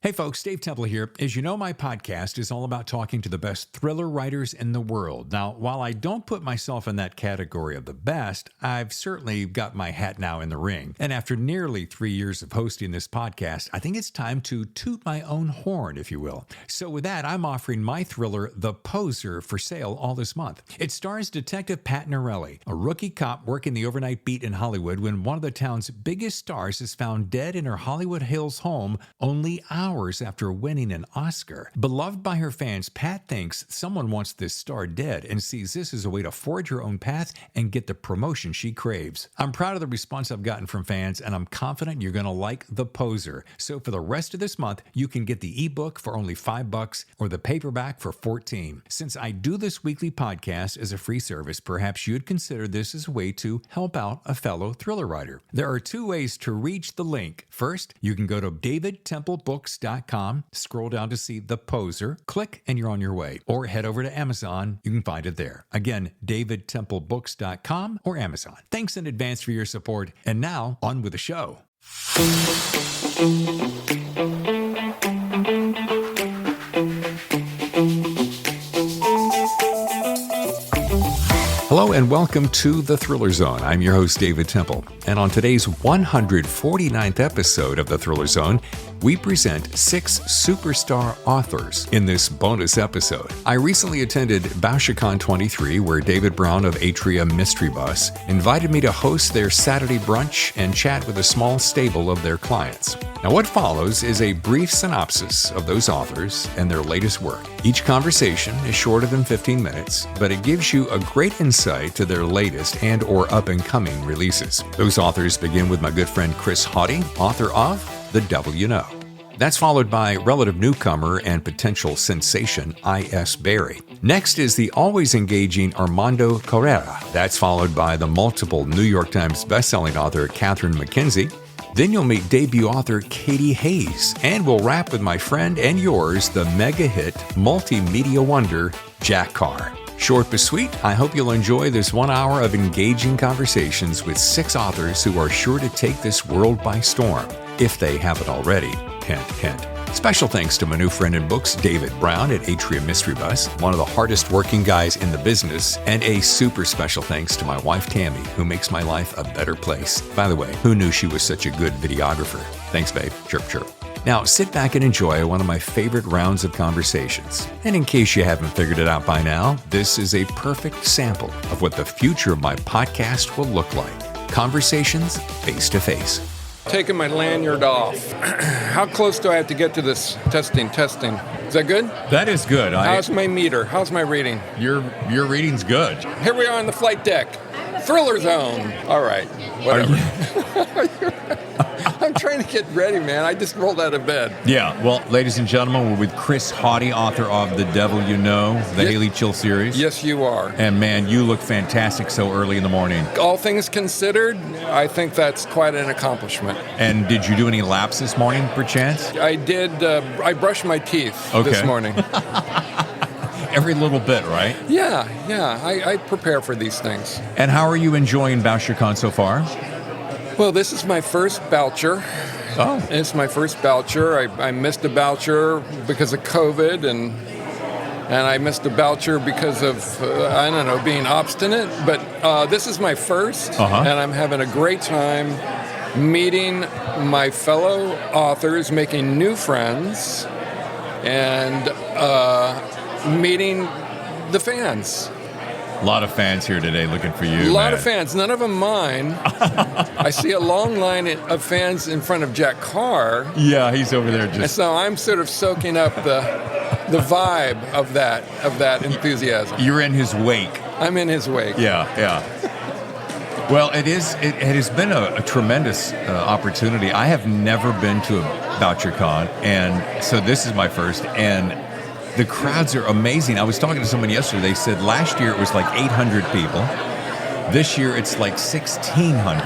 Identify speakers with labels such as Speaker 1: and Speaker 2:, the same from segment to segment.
Speaker 1: Hey folks, Dave Temple here. As you know, my podcast is all about talking to the best thriller writers in the world. Now, while I don't put myself in that category of the best, I've certainly got my hat now in the ring. And after nearly 3 years of hosting this podcast, I think it's time to toot my own horn, if you will. So with that, I'm offering my thriller, The Poser, for sale all this month. It stars Detective Pat Norelli, a rookie cop working the overnight beat in Hollywood when one of the town's biggest stars is found dead in her Hollywood Hills home only hours after winning an Oscar. Beloved by her fans, Pat thinks someone wants this star dead and sees this as a way to forge her own path and get the promotion she craves. I'm proud of the response I've gotten from fans, and I'm confident you're going to like The Poser. So for the rest of this month, you can get the ebook for only $5 or the paperback for $14. Since I do this weekly podcast as a free service, perhaps you'd consider this as a way to help out a fellow thriller writer. There are two ways to reach the link. First, you can go to davidtemplebooks.com, scroll down to see The Poser, click, and you're on your way. Or head over to Amazon. You can find it there. Again, davidtemplebooks.com or Amazon. Thanks in advance for your support. And now, on with the show. Hello and welcome to The Thriller Zone. I'm your host, David Temple. And on today's 149th episode of The Thriller Zone, we present 6 superstar authors in this bonus episode. I recently attended Bouchercon 23, where David Brown of Atria Mystery Bus invited me to host their Saturday brunch and chat with a small stable of their clients. Now, what follows is a brief synopsis of those authors and their latest work. Each conversation is shorter than 15 minutes, but it gives you a great insight to their latest and or up-and-coming releases. Those authors begin with my good friend Chris Hauty, author of The Devil You Know. That's followed by relative newcomer and potential sensation I.S. Berry. Next is the always engaging Amando Correa. That's followed by the multiple New York Times bestselling author Catherine McKenzie. Then you'll meet debut author Katy Hayes, and we'll wrap with my friend and yours, the mega hit multimedia wonder Jack Carr. Short but sweet, I hope you'll enjoy this 1 hour of engaging conversations with 6 authors who are sure to take this world by storm, if they haven't already. Hint, hint. Special thanks to my new friend in books, David Brown at Atria Mystery Bus, one of the hardest working guys in the business, and a super special thanks to my wife, Tammy, who makes my life a better place. By the way, who knew she was such a good videographer? Thanks, babe. Chirp, chirp. Now, sit back and enjoy one of my favorite rounds of conversations. And in case you haven't figured it out by now, this is a perfect sample of what the future of my podcast will look like. Conversations face to face.
Speaker 2: Taking my lanyard off. How close do I have to get to this testing? Is that good?
Speaker 1: That is good.
Speaker 2: How's my meter? How's my reading?
Speaker 1: Your reading's good.
Speaker 2: Here we are on the flight deck. Thriller Zone. All right. Whatever. I'm trying to get ready, man. I just rolled out of bed.
Speaker 1: Yeah. Well, ladies and gentlemen, we're with Chris Hauty, author of The Devil You Know, the Haley Chill series.
Speaker 2: Yes, you are.
Speaker 1: And man, you look fantastic so early in the morning.
Speaker 2: All things considered, I think that's quite an accomplishment.
Speaker 1: And did you do any laps this morning, perchance?
Speaker 2: I did. I brushed my teeth this morning.
Speaker 1: Every little bit, right?
Speaker 2: Yeah. I prepare for these things.
Speaker 1: And how are you enjoying Bouchercon so far?
Speaker 2: Well, this is my first Boucher.
Speaker 1: Oh.
Speaker 2: It's my first Boucher. I missed a Boucher because of COVID, and I missed a Boucher because of, being obstinate. But this is my first, and I'm having a great time meeting my fellow authors, making new friends, and meeting the fans.
Speaker 1: A lot of fans here today looking for you.
Speaker 2: A lot of fans, none of them mine. I see a long line of fans in front of Jack Carr.
Speaker 1: Yeah, he's over there just.
Speaker 2: And so I'm sort of soaking up the vibe of that enthusiasm.
Speaker 1: You're in his wake.
Speaker 2: I'm in his wake.
Speaker 1: Yeah. Well, it has been a tremendous opportunity. I have never been to a Bouchercon, and so this is my first, and the crowds are amazing. I was talking to someone yesterday. They said last year it was like 800 people. This year it's like 1,600.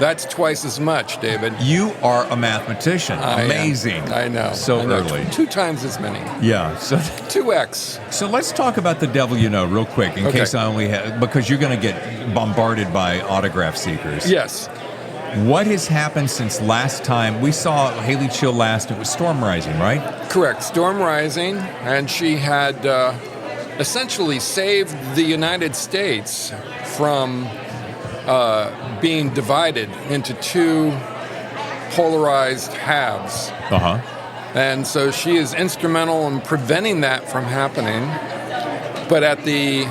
Speaker 2: That's twice as much, David.
Speaker 1: You are a mathematician. Amazing.
Speaker 2: I know.
Speaker 1: So early.
Speaker 2: 2 times as many.
Speaker 1: Yeah. So
Speaker 2: 2x.
Speaker 1: So let's talk about The Devil You Know real quick in case I only have, because you're going to get bombarded by autograph seekers.
Speaker 2: Yes.
Speaker 1: What has happened since last time? We saw Haley Chill last. It was Storm Rising, right?
Speaker 2: Correct. Storm Rising, and she had essentially saved the United States from being divided into two polarized halves.
Speaker 1: Uh-huh.
Speaker 2: And so she is instrumental in preventing that from happening, but at the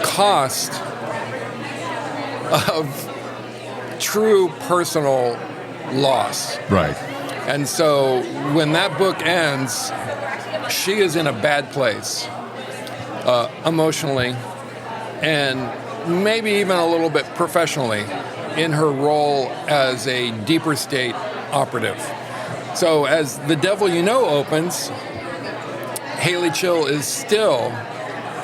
Speaker 2: cost of true personal loss.
Speaker 1: Right.
Speaker 2: And so when that book ends, she is in a bad place emotionally and maybe even a little bit professionally in her role as a deeper state operative. So as The Devil You Know opens, Haley Chill is still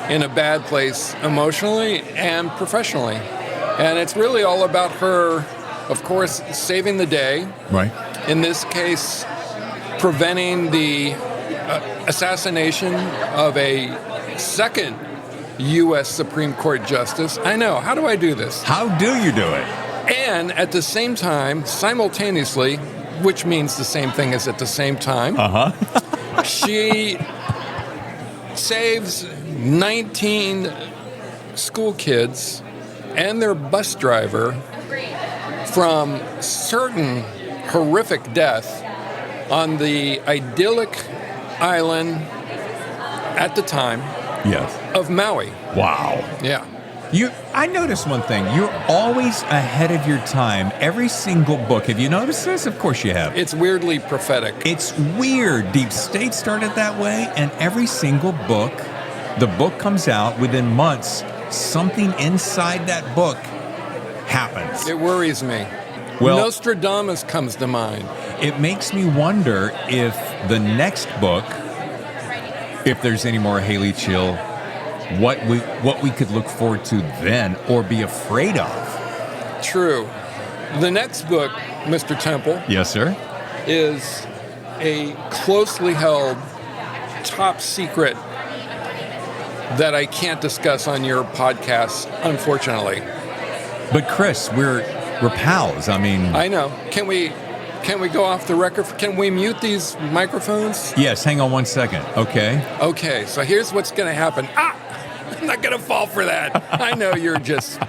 Speaker 2: in a bad place emotionally and professionally. And it's really all about her, of course, saving the day.
Speaker 1: Right.
Speaker 2: In this case, preventing the assassination of a second U.S. Supreme Court justice. I know. How do I do this?
Speaker 1: How do you do it?
Speaker 2: And at the same time, simultaneously, which means the same thing as at the same time, she saves 19 school kids and their bus driver from certain horrific death on the idyllic island at the time of Maui.
Speaker 1: Wow.
Speaker 2: Yeah.
Speaker 1: I noticed one thing. You're always ahead of your time. Every single book. Have you noticed this? Of course you have.
Speaker 2: It's weirdly prophetic.
Speaker 1: It's weird. Deep State started that way, and every single book, the book comes out within months, something inside that book happens.
Speaker 2: It worries me.
Speaker 1: Well,
Speaker 2: Nostradamus comes to mind.
Speaker 1: It makes me wonder if the next book, if there's any more Haley Chill, what we could look forward to then or be afraid of.
Speaker 2: True. The next book, Mr. Temple.
Speaker 1: Yes, sir.
Speaker 2: Is a closely held top secret that I can't discuss on your podcast, unfortunately.
Speaker 1: But Chris, we're pals. I mean,
Speaker 2: I know. Can we go off the record? Can we mute these microphones?
Speaker 1: Yes, hang on one second. Okay.
Speaker 2: Okay, so here's what's going to happen. I'm not going to fall for that. I know you're just...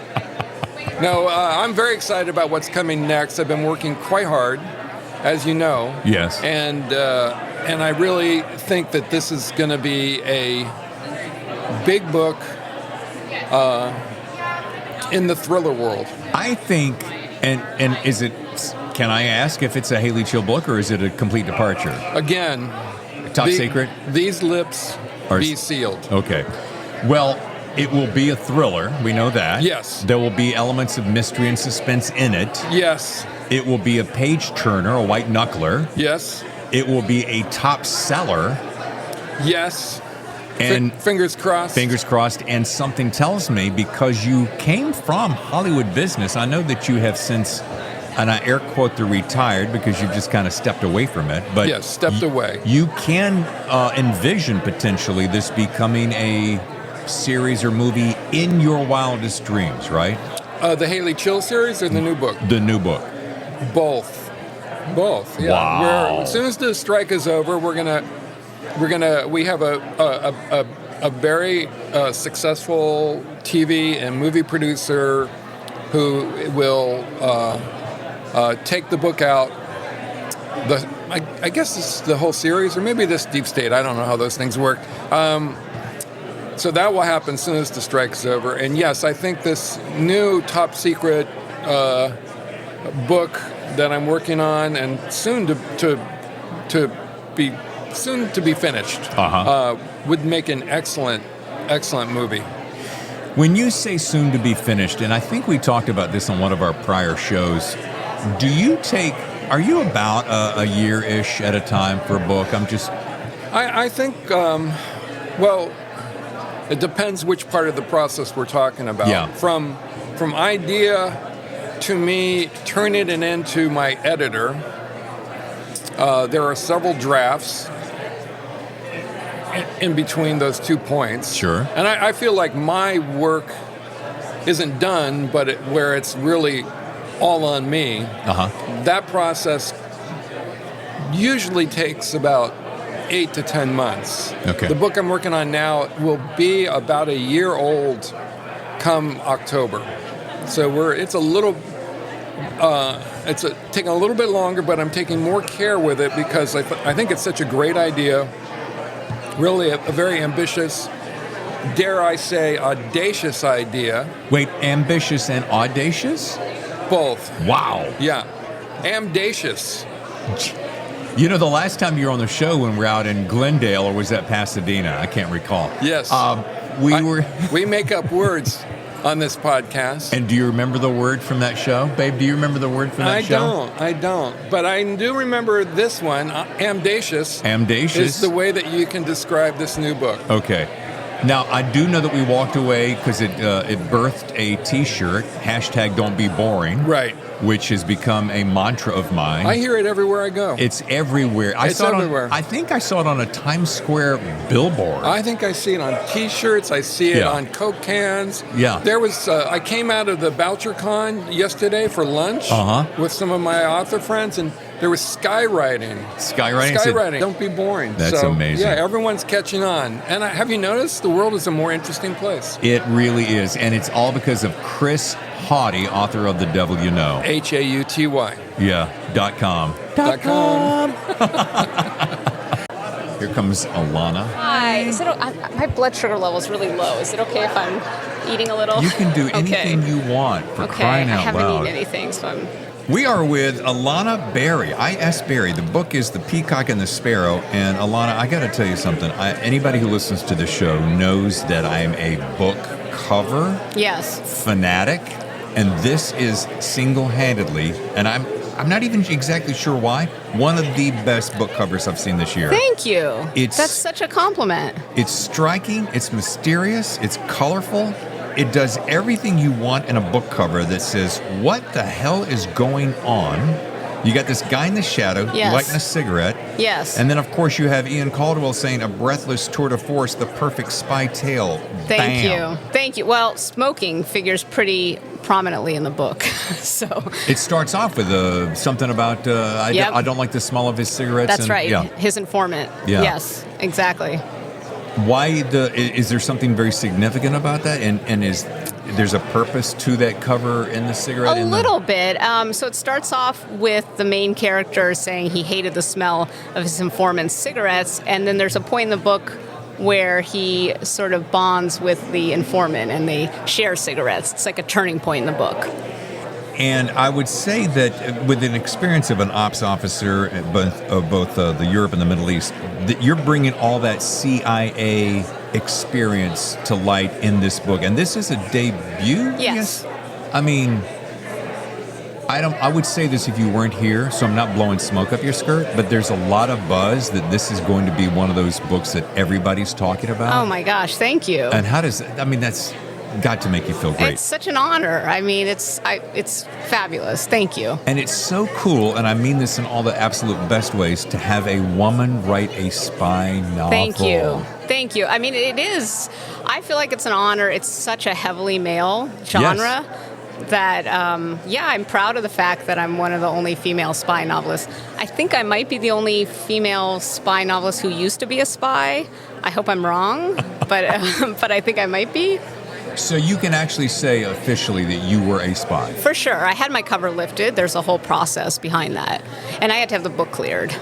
Speaker 2: No, I'm very excited about what's coming next. I've been working quite hard, as you know.
Speaker 1: Yes.
Speaker 2: And I really think that this is going to be a big book in the thriller world.
Speaker 1: I think, and is it... Can I ask if it's a Haley Chill book or is it a complete departure?
Speaker 2: Again,
Speaker 1: top secret?
Speaker 2: These lips be sealed.
Speaker 1: Okay. Well, it will be a thriller. We know that.
Speaker 2: Yes.
Speaker 1: There will be elements of mystery and suspense in it.
Speaker 2: Yes.
Speaker 1: It will be a page turner, a white knuckler.
Speaker 2: Yes.
Speaker 1: It will be a top seller.
Speaker 2: Yes.
Speaker 1: And
Speaker 2: fingers crossed.
Speaker 1: Fingers crossed. And something tells me, because you came from Hollywood business, I know that you have since, and I air quote the retired because you've just kind of stepped away from it. But
Speaker 2: yes, stepped away.
Speaker 1: You can envision potentially this becoming a series or movie in your wildest dreams, right?
Speaker 2: The Haley Chill series or the new book?
Speaker 1: The new book.
Speaker 2: Both. Yeah.
Speaker 1: Wow.
Speaker 2: As soon as the strike is over, we have a very successful TV and movie producer who will take the book out. I guess it's the whole series, or maybe this Deep State. I don't know how those things work. So that will happen as soon as the strike's over. And yes, I think this new top secret book that I'm working on and soon to be finished would make an excellent movie.
Speaker 1: When you say soon to be finished, and I think we talked about this on one of our prior shows, are you about a year-ish at a time for a book?
Speaker 2: I think, well, it depends which part of the process we're talking about.
Speaker 1: Yeah.
Speaker 2: From idea to me turning it into my editor, there are several drafts in between those 2 points.
Speaker 1: Sure.
Speaker 2: And I feel like my work isn't done, but where it's really all on me. That process usually takes about 8 to 10 months.
Speaker 1: Okay.
Speaker 2: The book I'm working on now will be about a year old come October. So it's taking a little bit longer, but I'm taking more care with it because I think it's such a great idea. Really a very ambitious, dare I say, audacious idea.
Speaker 1: Wait, ambitious and audacious?
Speaker 2: Both.
Speaker 1: Wow.
Speaker 2: Yeah. Amdacious.
Speaker 1: You know, the last time you were on the show when we were out in Glendale, or was that Pasadena? I can't recall.
Speaker 2: Yes. We make up words on this podcast.
Speaker 1: And do you remember the word from that show? Babe, do you remember the word from that show?
Speaker 2: I don't. But I do remember this one, amdacious.
Speaker 1: Amdacious?
Speaker 2: Is the way that you can describe this new book.
Speaker 1: Okay. Now, I do know that we walked away because it birthed a T-shirt, #Don'tBeBoring.
Speaker 2: Right.
Speaker 1: Which has become a mantra of mine.
Speaker 2: I hear it everywhere I go.
Speaker 1: It's everywhere.
Speaker 2: It's everywhere.
Speaker 1: I think I saw it on a Times Square billboard.
Speaker 2: I think I see it on T-shirts. I see it on Coke cans.
Speaker 1: Yeah.
Speaker 2: There was. I came out of the Bouchercon yesterday for lunch with some of my author friends, and there was skywriting.
Speaker 1: Skywriting.
Speaker 2: Don't be boring.
Speaker 1: That's amazing.
Speaker 2: Yeah, everyone's catching on. And have you noticed the world is a more interesting place?
Speaker 1: It really is, and it's all because of Chris Hauty, author of The Devil You Know.
Speaker 2: Hauty.
Speaker 1: Yeah. .com.
Speaker 2: .com.
Speaker 1: Here comes Alana.
Speaker 3: Hi. My blood sugar level is really low. Is it okay if I'm eating a little?
Speaker 1: You can do anything you want, for crying out loud.
Speaker 3: I haven't eaten anything, so I'm...
Speaker 1: We are with Alana Berry, I.S. Berry. The book is The Peacock and the Sparrow. And Alana, I got to tell you something. Anybody who listens to the show knows that I am a book cover fanatic. And this is single-handedly, and I'm not even exactly sure why, one of the best book covers I've seen this year.
Speaker 3: Thank you. That's such a compliment.
Speaker 1: It's striking. It's mysterious. It's colorful. It does everything you want in a book cover that says, what the hell is going on? You got this guy in the shadow lighting a cigarette.
Speaker 3: Yes.
Speaker 1: And then, of course, you have Ian Caldwell saying, a breathless tour de force, the perfect spy tale.
Speaker 3: Thank you. Well, smoking figures pretty prominently in the book. So
Speaker 1: it starts off with something about, I don't like the smell of his cigarettes.
Speaker 3: That's right. Yeah. His informant. Yeah. Yes, exactly.
Speaker 1: Why is there something very significant about that? And there's a purpose to that cover in the cigarette?
Speaker 3: A little bit. So it starts off with the main character saying he hated the smell of his informant's cigarettes, and then there's a point in the book where he sort of bonds with the informant and they share cigarettes. It's like a turning point in the book.
Speaker 1: And I would say that with an experience of an ops officer of both the Europe and the Middle East, that you're bringing all that CIA experience to light in this book. And this is a debut?
Speaker 3: Yes.
Speaker 1: I mean, I would say this if you weren't here, so I'm not blowing smoke up your skirt, but there's a lot of buzz that this is going to be one of those books that everybody's talking about.
Speaker 3: Oh my gosh, thank you.
Speaker 1: And that's got to make you feel great.
Speaker 3: It's such an honor. I mean, it's fabulous. Thank you.
Speaker 1: And it's so cool, and I mean this in all the absolute best ways, to have a woman write a spy novel.
Speaker 3: Thank you. I mean, it is. I feel like it's an honor. It's such a heavily male genre that, I'm proud of the fact that I'm one of the only female spy novelists. I think I might be the only female spy novelist who used to be a spy. I hope I'm wrong, but I think I might be.
Speaker 1: So you can actually say officially that you were a spy?
Speaker 3: For sure. I had my cover lifted. There's a whole process behind that. And I had to have the book cleared.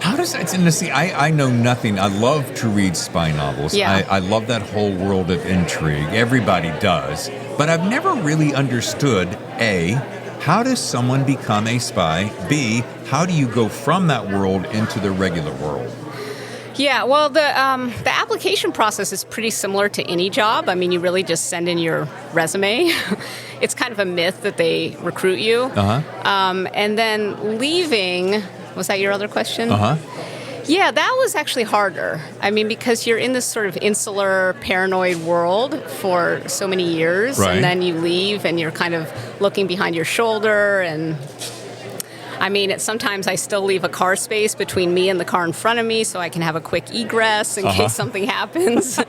Speaker 1: How does that... See, I know nothing. I love to read spy novels.
Speaker 3: Yeah.
Speaker 1: I love that whole world of intrigue. Everybody does. But I've never really understood, A, how does someone become a spy? B, how do you go from that world into the regular world?
Speaker 3: Yeah, well, the application process is pretty similar to any job. I mean, you really just send in your resume. It's kind of a myth that they recruit you. And then leaving, was that your other question? Yeah, that was actually harder. I mean, because you're in this sort of insular, paranoid world for so many years, and then you leave and you're kind of looking behind your shoulder and... I mean, sometimes I still leave a car space between me and the car in front of me so I can have a quick egress in case something happens.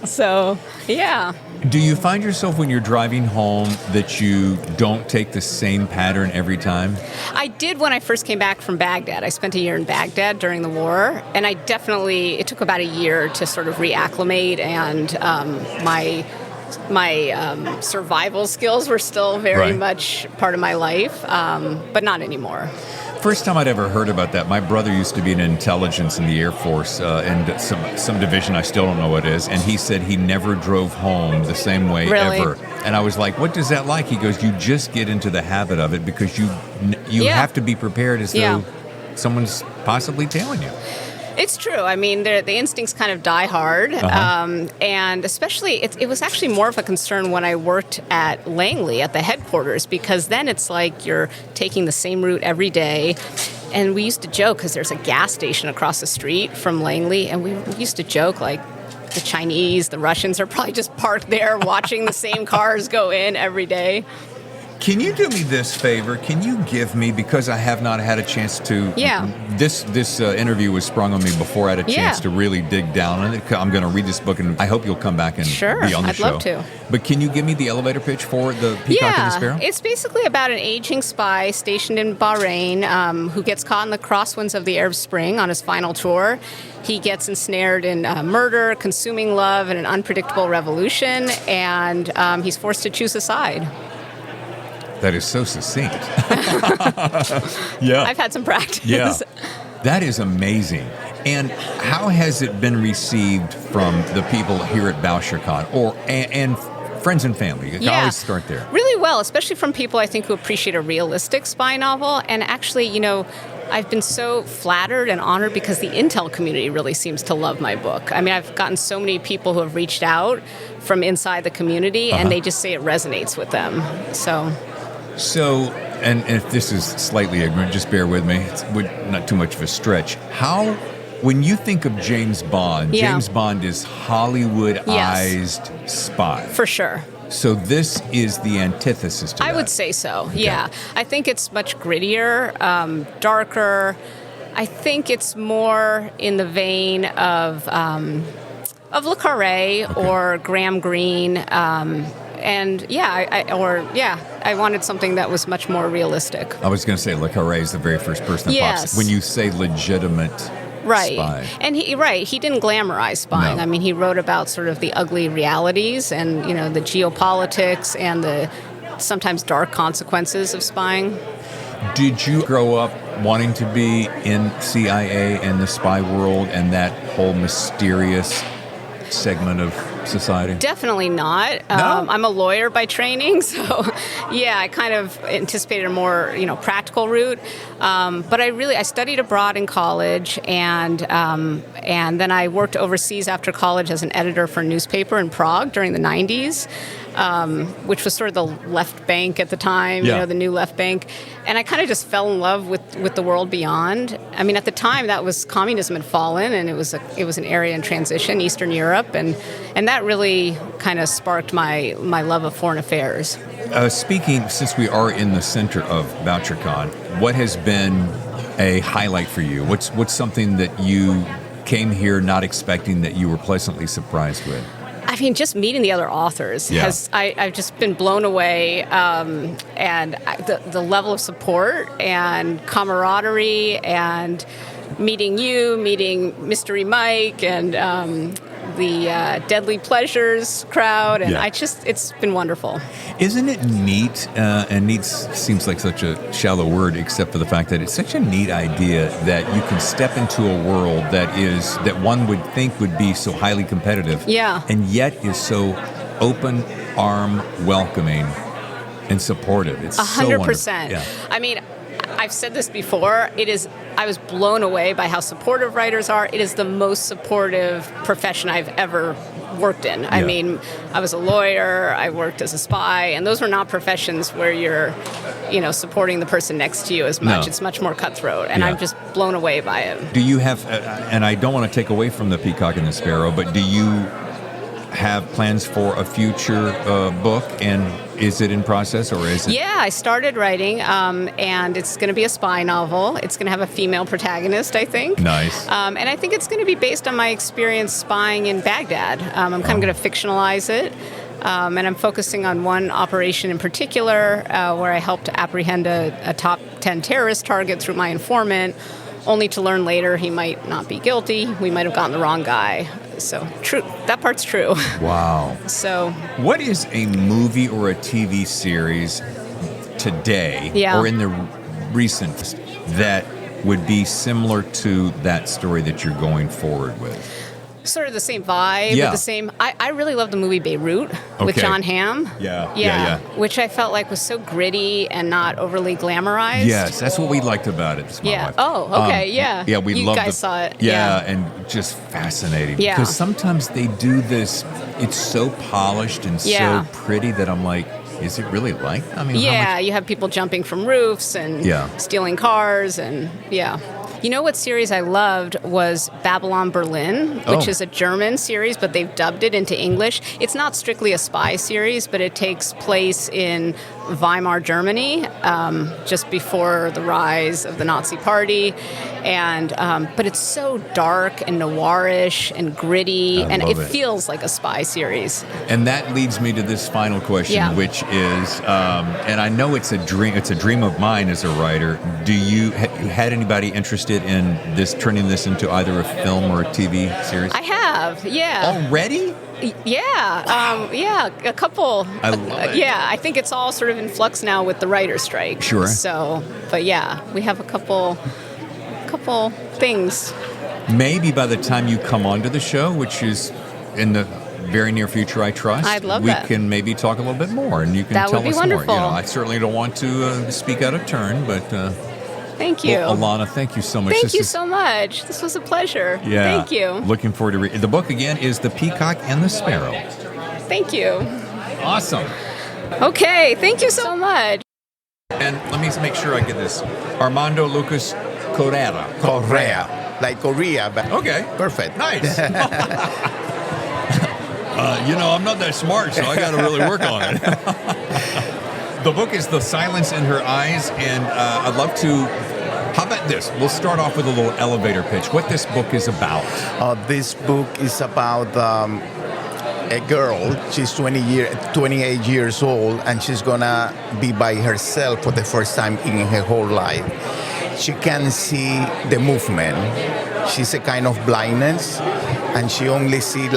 Speaker 3: So, yeah.
Speaker 1: Do you find yourself when you're driving home that you don't take the same pattern every time?
Speaker 3: I did when I first came back from Baghdad. I spent a year in Baghdad during the war, and it took about a year to sort of reacclimate, and my survival skills were still very much part of my life, but not anymore.
Speaker 1: First time I'd ever heard about that, my brother used to be in intelligence in the Air Force, and some division, I still don't know what it is, and he said he never drove home the same way ever. And I was like, what does that like? He goes, you just get into the habit of it because you have to be prepared as though someone's possibly tailing you.
Speaker 3: It's true. I mean, the instincts kind of die hard, and especially it was actually more of a concern when I worked at Langley at the headquarters, because then it's like you're taking the same route every day. And we used to joke, because there's a gas station across the street from Langley, and we used to joke like the Chinese, the Russians are probably just parked there watching the same cars go in every day.
Speaker 1: Can you do me this favor? Can you give me, because I have not had a chance to... This interview was sprung on me before I had a chance to really dig down on it. I'm going to read this book, and I hope you'll come back and be on the show.
Speaker 3: I'd love to.
Speaker 1: But can you give me the elevator pitch for The Peacock and the Sparrow?
Speaker 3: It's basically about an aging spy stationed in Bahrain who gets caught in the crosswinds of the Arab Spring on his final tour. He gets ensnared in murder, consuming love, and an unpredictable revolution, and he's forced to choose a side.
Speaker 1: That is so succinct.
Speaker 3: I've had some practice.
Speaker 1: Yeah. That is amazing. And how has it been received from the people here at Bouchercon and friends and family? You can always start there.
Speaker 3: Really well, especially from people I think who appreciate a realistic spy novel. And actually, I've been so flattered and honored because the intel community really seems to love my book. I mean, I've gotten so many people who have reached out from inside the community, and they just say it resonates with them. So, and if this is slightly ignorant, just bear with me. It's not too much of a stretch. When you think of James Bond, James Bond is Hollywoodized spy. For sure. So this is the antithesis to that. I would say so, okay. I think it's much grittier, darker. I think it's more in the vein of Le Carre or Graham Greene. I wanted something that was much more realistic. I was going to say Le Carre is the very first person that pops. When you say legitimate spy. And he didn't glamorize spying. No. I mean, he wrote about sort of the ugly realities and, the geopolitics and the sometimes dark consequences of spying. Did you grow up wanting to be in CIA and the spy world and that whole mysterious segment of society? Definitely not. No? I'm a lawyer by training, so I kind of anticipated a more practical route. But I studied abroad in college, and then I worked overseas after college as an editor for a newspaper in Prague during the 90s. Which was sort of the left bank at the time, the new left bank. And I kind of just fell in love with the world beyond. I mean, at the time, that was communism had fallen, and it was an area in transition, Eastern Europe, and that really kind of sparked my love of foreign affairs. Speaking, since we are in the center of Bouchercon, what has been a highlight for you? What's something that you came here not expecting that you were pleasantly surprised with? I mean, just meeting the other authors I've just been blown away, and the level of support and camaraderie, and meeting Mystery Mike, and the Deadly Pleasures crowd, and it's been wonderful. Isn't it neat? And neat seems like such a shallow word, except for the fact that it's such a neat idea that you can step into a world that one would think would be so highly competitive, and yet is so open arm, welcoming, and supportive. It's 100%. I mean, I've said this before. I was blown away by how supportive writers are. It is the most supportive profession I've ever worked in. I mean, I was a lawyer, I worked as a spy, and those were not professions where you're, supporting the person next to you as much. No. It's much more cutthroat, and I'm just blown away by it. Do you have, and I don't want to take away from The Peacock and the Sparrow, but do you have plans for a future book, and is it in process, or is it? Yeah, I started writing, and it's going to be a spy novel. It's going to have a female protagonist, I think. Nice. And I think it's going to be based on my experience spying in Baghdad. I'm kind of going to fictionalize it. And I'm focusing on one operation in particular where I helped apprehend a top 10 terrorist target through my informant, only to learn later he might not be guilty. We might have gotten the wrong guy. So true. That part's true.
Speaker 4: Wow.
Speaker 3: So
Speaker 4: what is a movie or a TV series today or in the recent that would be similar to that story that you're going forward with?
Speaker 3: sort of the same vibe,
Speaker 4: Yeah.
Speaker 3: the same. I really love the movie Beirut with
Speaker 4: Okay.
Speaker 3: John Hamm.
Speaker 4: Yeah.
Speaker 3: Which I felt like was so gritty and not overly glamorized.
Speaker 4: Yes, that's what we liked about it. It's my
Speaker 3: Yeah.
Speaker 4: wife.
Speaker 3: Oh, okay. Yeah.
Speaker 4: Yeah, we
Speaker 3: you
Speaker 4: loved
Speaker 3: guys saw it.
Speaker 4: Yeah, and just fascinating.
Speaker 3: Yeah.
Speaker 4: Because sometimes they do this, it's so polished and
Speaker 3: Yeah.
Speaker 4: so pretty that I'm like, is it really like that? I mean,
Speaker 3: Yeah,
Speaker 4: how much?
Speaker 3: you have people jumping from roofs and
Speaker 4: Yeah.
Speaker 3: stealing cars and You know what series I loved was Babylon Berlin, which
Speaker 4: Oh.
Speaker 3: is a German series, but they've dubbed it into English. It's not strictly a spy series, but it takes place in Weimar, Germany, just before the rise of the Nazi Party. And but it's so dark and noirish and gritty,
Speaker 4: I
Speaker 3: and
Speaker 4: love
Speaker 3: it
Speaker 4: it.
Speaker 3: feels like a spy series.
Speaker 4: And that leads me to this final question,
Speaker 3: Yeah.
Speaker 4: which is, and I know it's a dream. It's a dream of mine as a writer. Do you had anybody interested in this, turning this into either a film or a TV series?
Speaker 3: I have, yeah.
Speaker 4: Already?
Speaker 3: Yeah, a couple.
Speaker 4: I love it.
Speaker 3: Yeah, I think it's all sort of in flux now with the writer's strike.
Speaker 4: Sure.
Speaker 3: So, but yeah, we have a couple things.
Speaker 4: Maybe by the time you come onto the show, which is in the very near future, I trust,
Speaker 3: I'd love
Speaker 4: we
Speaker 3: that.
Speaker 4: can maybe talk a little bit more, and you can
Speaker 3: That
Speaker 4: tell
Speaker 3: would be
Speaker 4: us
Speaker 3: wonderful.
Speaker 4: more. I certainly don't want to speak out of turn, but
Speaker 3: Thank you.
Speaker 4: well, Alana, thank you so much.
Speaker 3: Thank
Speaker 4: This
Speaker 3: you
Speaker 4: is-
Speaker 3: so much. This was a pleasure.
Speaker 4: Yeah.
Speaker 3: Thank you.
Speaker 4: Looking forward to read. The book again is The Peacock and the Sparrow.
Speaker 3: Thank you.
Speaker 4: Awesome.
Speaker 3: Okay, thank you so much.
Speaker 4: And let me make sure I get this. Armando Lucas Correa.
Speaker 5: Correa, like Korea, but
Speaker 4: Okay.
Speaker 5: perfect.
Speaker 4: Nice. I'm not that smart, so I got to really work on it. The book is The Silence in Her Eyes, and I'd love to. How about this? We'll start off with a little elevator pitch. What this book is about.
Speaker 5: This book is about a girl. She's 28 years old, and she's gonna be by herself for the first time in her whole life. She can see the movement. She's a kind of blindness, and she only see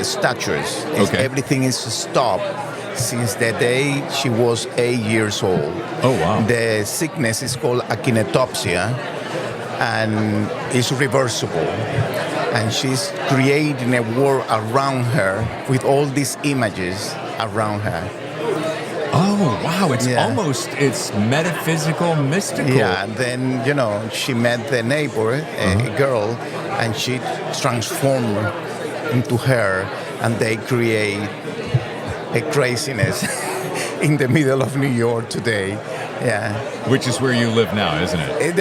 Speaker 5: statures.
Speaker 4: Okay.
Speaker 5: Everything is stopped since the day she was 8 years old.
Speaker 4: Oh, wow.
Speaker 5: The sickness is called akinetopsia, and it's reversible. And she's creating a world around her with all these images around her.
Speaker 4: Oh, wow. It's
Speaker 5: Yeah.
Speaker 4: it's metaphysical, mystical.
Speaker 5: Yeah, and then, she met the neighbor, a girl, and she transformed into her, and they create a craziness in the middle of New York today. Yeah.
Speaker 4: Which is where you live now, isn't it?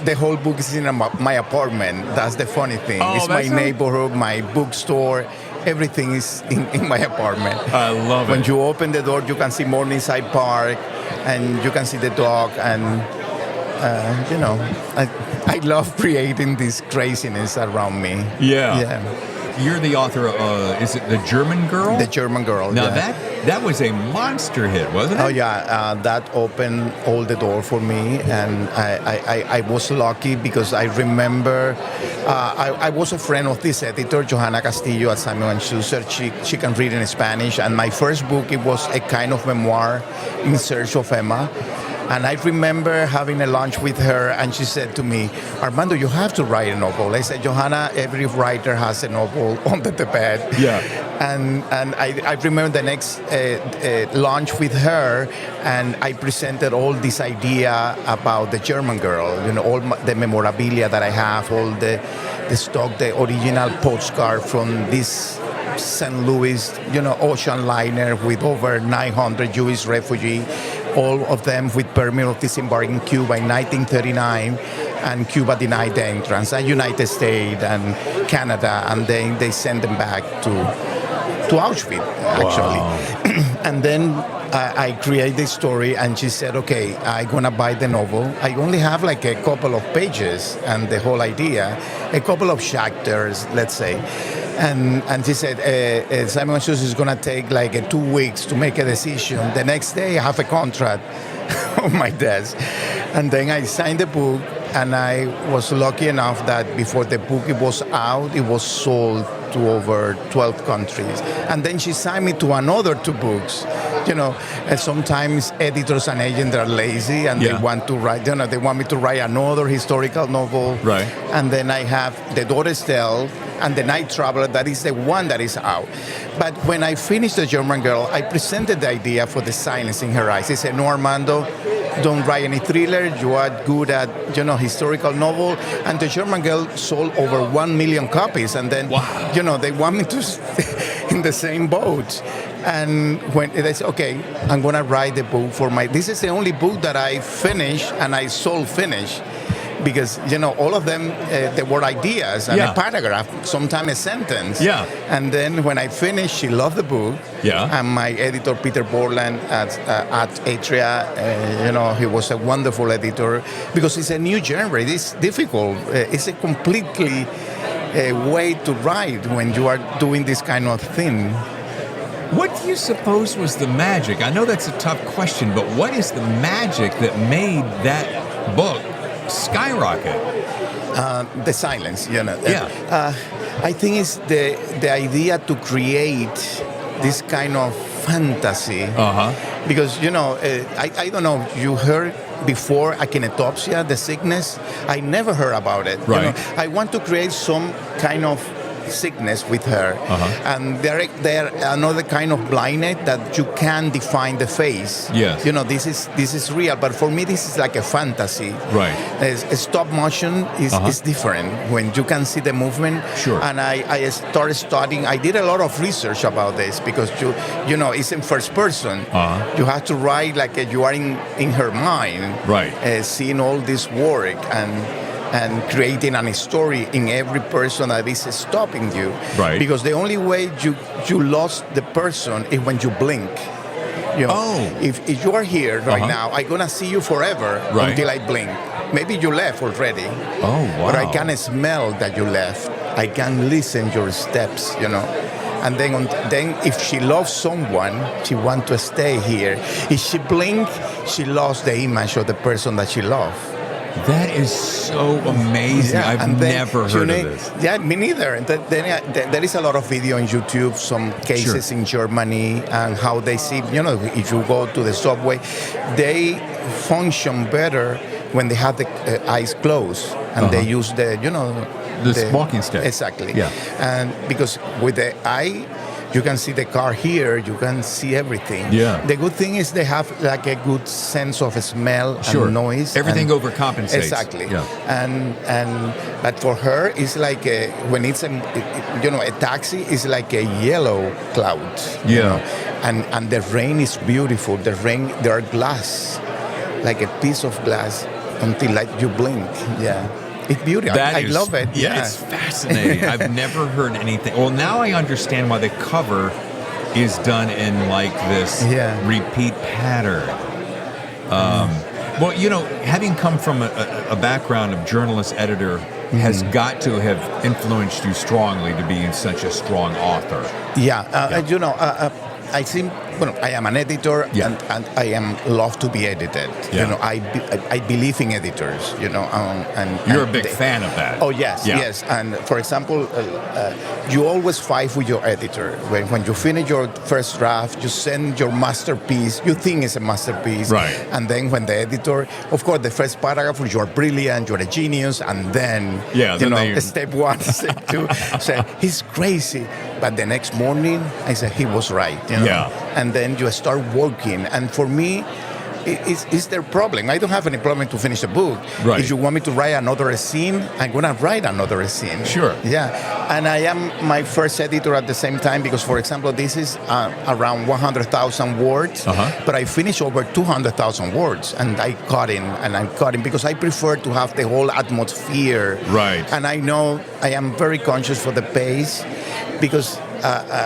Speaker 5: The whole book is in my apartment. That's the funny thing.
Speaker 4: Oh,
Speaker 5: It's my
Speaker 4: that's right.
Speaker 5: neighborhood, my bookstore. Everything is in my apartment.
Speaker 4: I love
Speaker 5: When
Speaker 4: it.
Speaker 5: you open the door, you can see Morningside Park, and you can see the dog. And I love creating this craziness around me.
Speaker 4: Yeah. You're the author of, is it The German Girl?
Speaker 5: The German Girl.
Speaker 4: Now
Speaker 5: yeah.
Speaker 4: that was a monster hit, wasn't it?
Speaker 5: Oh yeah, that opened all the door for me, and I was lucky because I remember I was a friend of this editor, Johanna Castillo at Simon & Schuster. She can read in Spanish, and my first book, it was a kind of memoir, In Search of Emma. And I remember having a lunch with her, and she said to me, Armando, you have to write a novel. I said, Johanna, every writer has a novel under the bed.
Speaker 4: Yeah.
Speaker 5: And I remember the next lunch with her, and I presented all this idea about the German Girl, all the memorabilia that I have, all the stock, the original postcard from this St. Louis, ocean liner with over 900 Jewish refugees, all of them with permit of disembark in Cuba in 1939, and Cuba denied the entrance, and United States and Canada, and then they sent them back to Auschwitz, actually.
Speaker 4: Wow.
Speaker 5: And then I create this story, and she said, okay, I'm going to buy the novel. I only have like a couple of pages and the whole idea, a couple of chapters, let's say. And she said, Simon & Schuster is going to take like 2 weeks to make a decision. The next day, I have a contract on my desk. And then I signed the book, and I was lucky enough that before the book was out, it was sold to over 12 countries. And then she signed me to another 2 books. And sometimes editors and agents are lazy, and they want to write, they want me to write another historical novel.
Speaker 4: Right.
Speaker 5: And then I have The Daughter's Tale and The Night Traveler, that is the one that is out. But when I finished The German Girl, I presented the idea for The Silence in Her Eyes. I said, no, Armando, don't write any thriller. You are good at, historical novel. And The German Girl sold over 1 million copies. And then, they want me to stay in the same boat. And when they said, okay, I'm going to write the book this is the only book that I finished and I sold finished. Because, all of them, they were ideas and a paragraph, sometimes a sentence.
Speaker 4: Yeah.
Speaker 5: And then when I finished, she loved the book.
Speaker 4: Yeah.
Speaker 5: And my editor, Peter Borland at Atria, he was a wonderful editor because it's a new genre. It's difficult. It's a completely way to write when you are doing this kind of thing.
Speaker 4: What do you suppose was the magic? I know that's a tough question, but what is the magic that made that book skyrocket?
Speaker 5: The silence,
Speaker 4: Yeah.
Speaker 5: I think it's the idea to create this kind of fantasy. Because, I don't know, you heard before akinetopsia, the sickness? I never heard about it.
Speaker 4: Right.
Speaker 5: I want to create some kind of sickness with her, and they're another kind of blindness that you can define the face.
Speaker 4: Yes.
Speaker 5: This is real, but for me this is like a fantasy.
Speaker 4: Right.
Speaker 5: Stop motion is different when you can see the movement.
Speaker 4: Sure.
Speaker 5: And I started studying. I did a lot of research about this because it's in first person. You have to write like you are in her mind.
Speaker 4: Right.
Speaker 5: Seeing all this work and creating a story in every person that is stopping you.
Speaker 4: Right.
Speaker 5: Because the only way you lost the person is when you blink. If you are here right now, I'm going to see you forever until I blink. Maybe you left already.
Speaker 4: Oh, wow.
Speaker 5: But I can smell that you left. I can listen your steps, And then if she loves someone, she wants to stay here. If she blink, she lost the image of the person that she loved.
Speaker 4: That is so amazing.
Speaker 5: Yeah,
Speaker 4: I've never heard of this.
Speaker 5: Yeah, me neither. And there is a lot of video on YouTube, some cases in Germany, and how they see, if you go to the subway, they function better when they have the eyes closed and they use the
Speaker 4: walking stick.
Speaker 5: Exactly.
Speaker 4: Yeah.
Speaker 5: And because with the eye, you can see the car here, you can see everything.
Speaker 4: Yeah.
Speaker 5: The good thing is they have like a good sense of smell and noise.
Speaker 4: Everything overcompensates.
Speaker 5: Exactly.
Speaker 4: Yeah.
Speaker 5: But for her, it's like when it's a taxi, it's like a yellow cloud.
Speaker 4: Yeah.
Speaker 5: And the rain is beautiful. The rain, there are glass, like a piece of glass until like you blink. Yeah. It's beautiful. I love it.
Speaker 4: Yeah, it's fascinating. I've never heard anything. Well, now I understand why the cover is done in like this repeat pattern. Well, having come from a background of journalist, editor, has got to have influenced you strongly to be such a strong author. I think, I am an editor and I love to be edited. Yeah.
Speaker 5: I believe in editors, and
Speaker 4: you're a big fan of that.
Speaker 5: Oh, yes, yes. And for example, you always fight with your editor. When you finish your first draft, you send your masterpiece, you think it's a masterpiece.
Speaker 4: Right.
Speaker 5: And then when the editor, of course, the first paragraph, you're brilliant, you're a genius, and then, step 1, step 2, say, he's crazy. But the next morning, I said, he was right.
Speaker 4: Yeah.
Speaker 5: And then you start working. And for me, it's their problem. I don't have any problem to finish a book.
Speaker 4: Right.
Speaker 5: If you want me to write another scene, I'm going to write another scene.
Speaker 4: Sure.
Speaker 5: Yeah. And I am my first editor at the same time because, for example, this is around 100,000 words, but I finished over 200,000 words. And I'm cutting because I prefer to have the whole atmosphere.
Speaker 4: Right.
Speaker 5: And I know I am very conscious for the pace because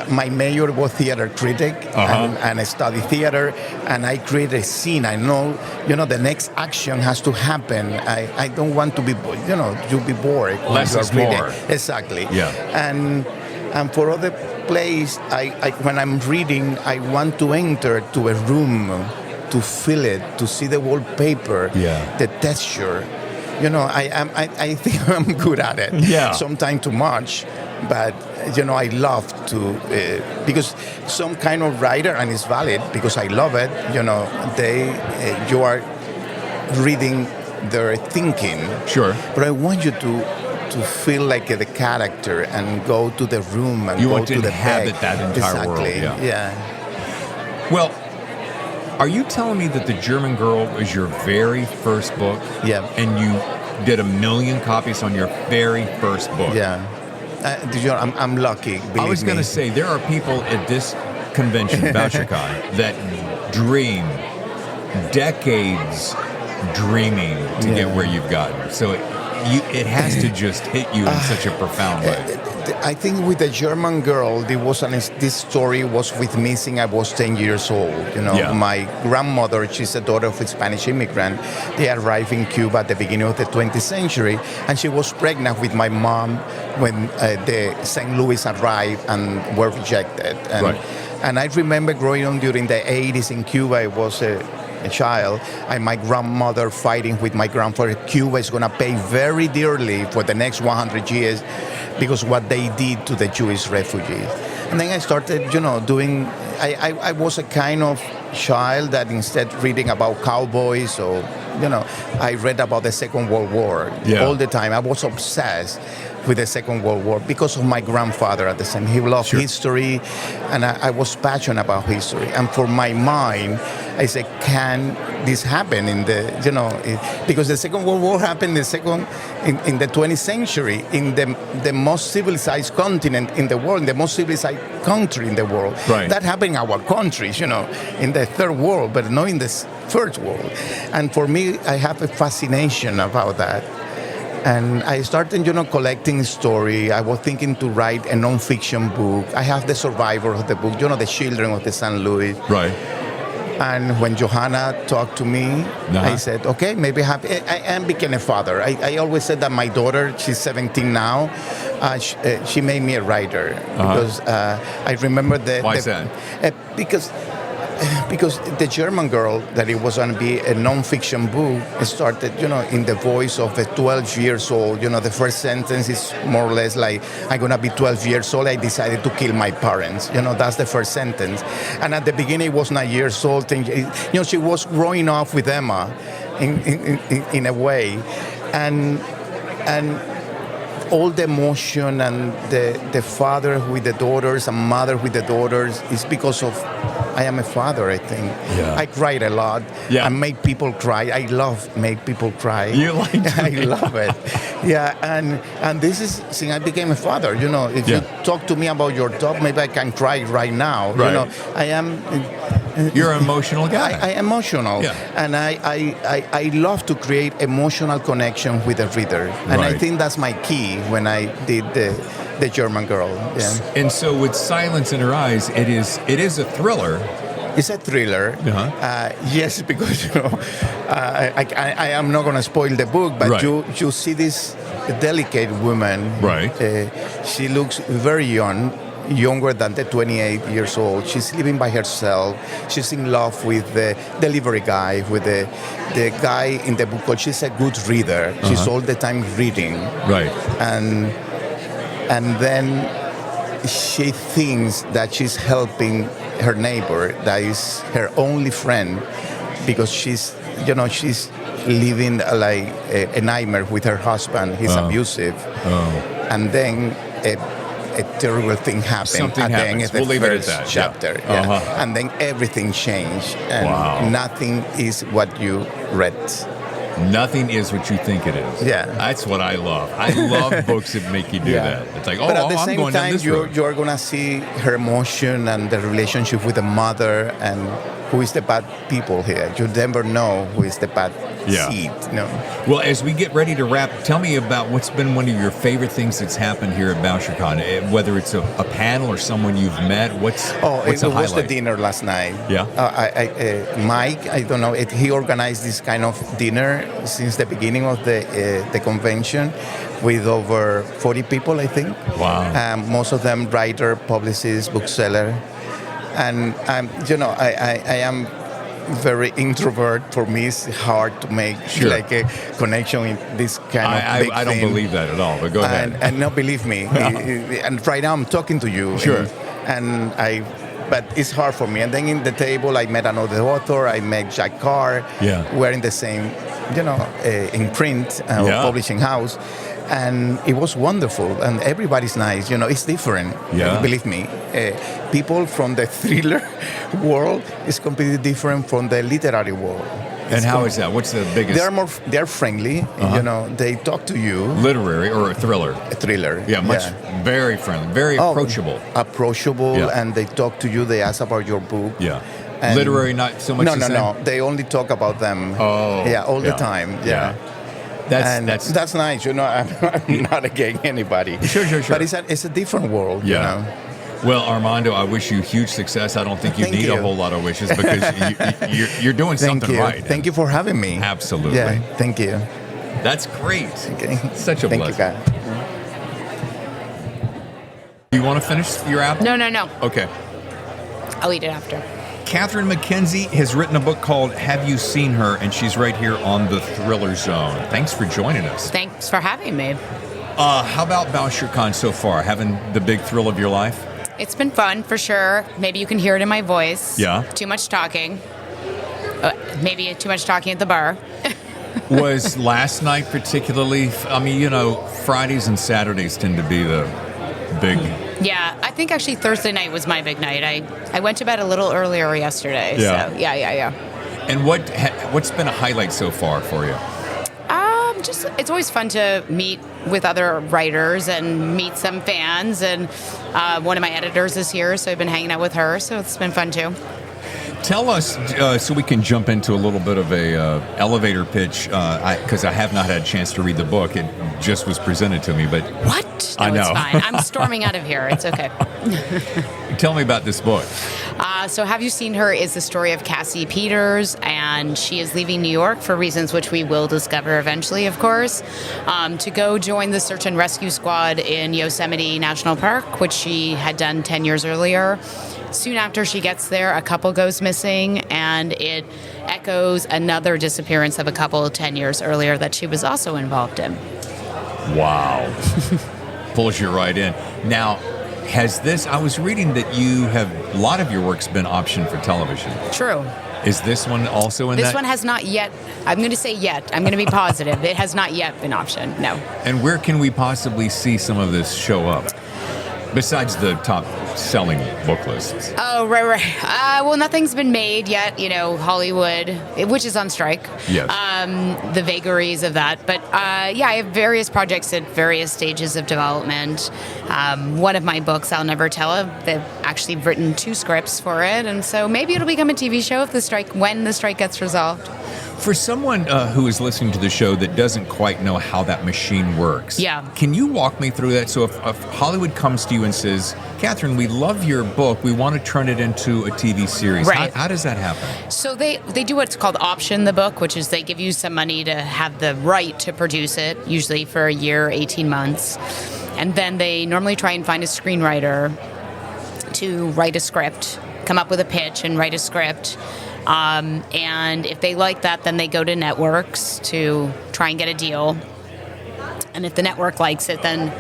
Speaker 5: my major was theater critic and I study theater and I create a scene. I know, the next action has to happen. I don't want to be, you'll be bored.
Speaker 4: Less is more.
Speaker 5: Exactly.
Speaker 4: Yeah.
Speaker 5: And for other place, I when I'm reading, I want to enter to a room, to feel it, to see the wallpaper, the texture. You know, I think I'm good at it.
Speaker 4: Yeah.
Speaker 5: Sometimes too much, but you know, I love to because some kind of writer, and it's valid because I love it. You know, you are reading their thinking.
Speaker 4: Sure.
Speaker 5: But I want you to feel like the character and go to the room and
Speaker 4: you
Speaker 5: go
Speaker 4: want to
Speaker 5: to the
Speaker 4: inhabit
Speaker 5: bed.
Speaker 4: that entire world.
Speaker 5: Yeah.
Speaker 4: Well, are you telling me that The German Girl was your very first book?
Speaker 5: Yeah.
Speaker 4: And you did 1 million copies on your very first book?
Speaker 5: Yeah. I'm lucky.
Speaker 4: I was going to say, there are people at this convention, Bouchercon, that dream decades dreaming to get where you've gotten. So it has to just hit you in such a profound way.
Speaker 5: I think with The German Girl, this story was with me since I was 10 years old. You know, my grandmother, she's a daughter of a Spanish immigrant. They arrived in Cuba at the beginning of the 20th century, and she was pregnant with my mom when the St. Louis arrived and were rejected. And I remember growing up during the 80s in Cuba. I was a child, and my grandmother fighting with my grandfather. Cuba is going to pay very dearly for the next 100 years because what they did to the Jewish refugees. And then I started, you know, doing, I was a kind of child that instead reading about cowboys or, you know, I read about the Second World War all the time. I was obsessed with the Second World War because of my grandfather at the same. He loved history, and I was passionate about history. And for my mind, I said, can this happen in the, you know, because the Second World War happened in the 20th century, in the most civilized continent in the world, in the most civilized country in the world.
Speaker 4: Right.
Speaker 5: That happened in our countries, you know, in the third world, but not in the first world. And for me, I have a fascination about that. And I started, you know, collecting story. I was thinking to write a non-fiction book. I have the survivor of the book, you know, the children of the St. Louis.
Speaker 4: Right.
Speaker 5: And when Johanna talked to me, I said, okay, maybe I became a father. I always said that my daughter, she's 17 now, she made me a writer. Because I remember
Speaker 4: Why is that?
Speaker 5: Because The German Girl, that it was going to be a non-fiction book, started, you know, in the voice of a 12 years old. You know, the first sentence is more or less like, I'm going to be 12 years old, I decided to kill my parents. You know, that's the first sentence. And at the beginning, it was 9 years old. And, you know, she was growing up with Emma in a way. And all the emotion and the father with the daughters and mother with the daughters is because of I am a father, I think.
Speaker 4: Yeah.
Speaker 5: I cried a lot. I make people cry. I love make people cry.
Speaker 4: You like to
Speaker 5: I love it. Yeah, and this is since I became a father. You know, if you talk to me about your dog, maybe I can cry right now.
Speaker 4: Right.
Speaker 5: You know, I am.
Speaker 4: You're an emotional guy.
Speaker 5: I am emotional, and I love to create emotional connection with the reader, and I think that's my key when I did the German Girl. Yeah.
Speaker 4: And so with Silence in Her Eyes, it is a thriller.
Speaker 5: It's a thriller. Yes, because you know, I am not going to spoil the book, but you see this delicate woman.
Speaker 4: Right.
Speaker 5: She looks very young. Younger than the 28 years old. She's living by herself. She's in love with the delivery guy, with the guy in the book called she's a good reader. She's all the time reading.
Speaker 4: Right.
Speaker 5: And then she thinks that she's helping her neighbor, that is her only friend, because she's living like a nightmare with her husband. He's abusive. And then a terrible thing happened.
Speaker 4: Something
Speaker 5: at
Speaker 4: happens.
Speaker 5: The end of the
Speaker 4: We'll leave it at
Speaker 5: first
Speaker 4: that.
Speaker 5: chapter. And then everything changed. And nothing is what you read.
Speaker 4: Nothing is what you think it is.
Speaker 5: Yeah.
Speaker 4: That's what I love. I love books that make you do that. It's like,
Speaker 5: but at the
Speaker 4: I'm
Speaker 5: same
Speaker 4: going down
Speaker 5: time,
Speaker 4: this road.
Speaker 5: you're going to see her emotion and the relationship with the mother. And who is the bad people here. You never know who is the bad seed.
Speaker 4: Well, as we get ready to wrap, tell me about what's been one of your favorite things that's happened here at Bouchercon, whether it's a panel or someone you've met. What's
Speaker 5: it
Speaker 4: a
Speaker 5: was
Speaker 4: highlight?
Speaker 5: the dinner last night.
Speaker 4: Yeah.
Speaker 5: Mike, I don't know, he organized this kind of dinner since the beginning of the convention with over 40 people, I think.
Speaker 4: Wow.
Speaker 5: Most of them writer, publicist, bookseller. And, I am very introvert. For me, it's hard to make like a connection in this kind of big
Speaker 4: I don't
Speaker 5: thing.
Speaker 4: believe that at all, but go ahead.
Speaker 5: And no, believe me. And right now I'm talking to you.
Speaker 4: Sure.
Speaker 5: But it's hard for me. And then in the table, I met another author. I met Jack Carr.
Speaker 4: Yeah.
Speaker 5: We're in the same, imprint publishing house. And it was wonderful. And everybody's nice. It's different.
Speaker 4: Yeah.
Speaker 5: Believe me. People from the thriller world is completely different from the literary world.
Speaker 4: And how is that? What's the biggest?
Speaker 5: They're friendly. They talk to you.
Speaker 4: Literary or a thriller?
Speaker 5: A thriller.
Speaker 4: Yeah, very friendly, very approachable.
Speaker 5: Approachable, and they talk to you. They ask about your book.
Speaker 4: Yeah. And literary, not so much.
Speaker 5: No. They only talk about them.
Speaker 4: Oh.
Speaker 5: Yeah, all the time. Yeah. That's nice. I'm not against anybody.
Speaker 4: Sure.
Speaker 5: But it's a different world.
Speaker 4: Yeah. Well, Armando, I wish you huge success. I don't think you need a whole lot of wishes because you're doing something right.
Speaker 5: Thank you for having me.
Speaker 4: Absolutely.
Speaker 5: Yeah, thank you.
Speaker 4: That's great.
Speaker 5: Okay.
Speaker 4: Such a blessing.
Speaker 5: Thank you, guys.
Speaker 4: Do you want to finish your apple?
Speaker 3: No.
Speaker 4: Okay.
Speaker 3: I'll eat it after.
Speaker 4: Catherine McKenzie has written a book called Have You Seen Her? And she's right here on the Thriller Zone. Thanks for joining us.
Speaker 3: Thanks for having me.
Speaker 4: How about Bouchercon so far? Having the big thrill of your life?
Speaker 3: It's been fun, for sure. Maybe you can hear it in my voice.
Speaker 4: Yeah.
Speaker 3: Too much talking. Maybe too much talking at the bar.
Speaker 4: Was last night particularly, Fridays and Saturdays tend to be the big...
Speaker 3: Yeah, I think actually Thursday night was my big night. I went to bed a little earlier yesterday.
Speaker 4: Yeah.
Speaker 3: So, yeah.
Speaker 4: And what's been a highlight so far for you?
Speaker 3: It's always fun to meet with other writers and meet some fans. And one of my editors is here, so I've been hanging out with her. So it's been fun too.
Speaker 4: Tell us, so we can jump into a little bit of a elevator pitch, because I have not had a chance to read the book. It just was presented to me, but...
Speaker 3: What? No,
Speaker 4: I know.
Speaker 3: It's fine. I'm storming out of here. It's okay.
Speaker 4: Tell me about this book.
Speaker 3: So Have You Seen Her is the story of Cassie Peters, and she is leaving New York for reasons which we will discover eventually, of course, to go join the search and rescue squad in Yosemite National Park, which she had done 10 years earlier. Soon after she gets there, a couple goes missing, and it echoes another disappearance of a couple 10 years earlier that she was also involved in.
Speaker 4: Wow. Pulls you right in. Now, I was reading that a lot of your work's been optioned for television.
Speaker 3: True.
Speaker 4: Is this one also in that?
Speaker 3: This one has not yet. I'm going to say yet. I'm going to be positive. It has not yet been optioned. No.
Speaker 4: And where can we possibly see some of this show up? Besides the top-selling book lists.
Speaker 3: Oh, right. Well, nothing's been made yet. Hollywood, which is on strike.
Speaker 4: Yes.
Speaker 3: The vagaries of that. But, I have various projects at various stages of development. One of my books, I'll Never Tell, they've actually written 2 scripts for it. And so maybe it'll become a TV show when the strike gets resolved.
Speaker 4: For someone who is listening to the show that doesn't quite know how that machine works, can you walk me through that? So if Hollywood comes to you and says, Catherine, we love your book, we want to turn it into a TV series,
Speaker 3: right.
Speaker 4: How does that happen?
Speaker 3: So they do what's called option the book, which is they give you some money to have the right to produce it, usually for a year, 18 months. And then they normally try and find a screenwriter to write a script, come up with a pitch and write a script. And if they like that, then they go to networks to try and get a deal. And if the network likes it, then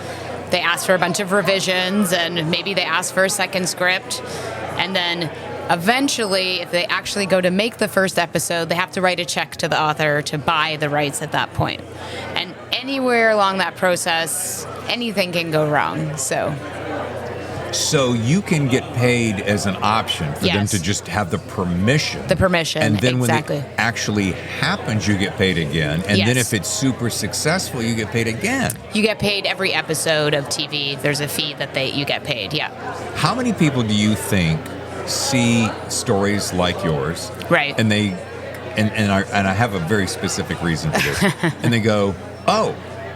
Speaker 3: they ask for a bunch of revisions, and maybe they ask for a second script. And then eventually, if they actually go to make the first episode, they have to write a check to the author to buy the rights at that point. And anywhere along that process, anything can go wrong.
Speaker 4: So you can get paid as an option for them to just have the permission.
Speaker 3: The permission,
Speaker 4: and then
Speaker 3: exactly.
Speaker 4: when it actually happens, you get paid again. And then if it's super successful, you get paid again.
Speaker 3: You get paid every episode of TV. There's a fee that you get paid,
Speaker 4: How many people do you think see stories like yours,
Speaker 6: Right.
Speaker 4: and they and I have a very specific reason for this, and they go, oh,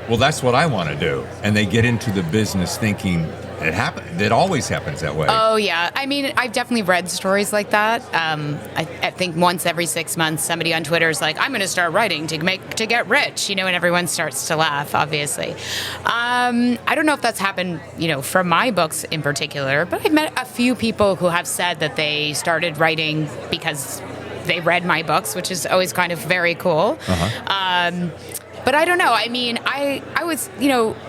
Speaker 4: well, that's what I want to do, and they get into the business thinking it always happens that way.
Speaker 6: Oh, yeah. I mean, I've definitely read stories like that. I think once every 6 months, somebody on Twitter is like, I'm going to start writing to get rich, and everyone starts to laugh, obviously. I don't know if that's happened, from my books in particular, but I've met a few people who have said that they started writing because they read my books, which is always kind of very cool. But I don't know. I mean, I was,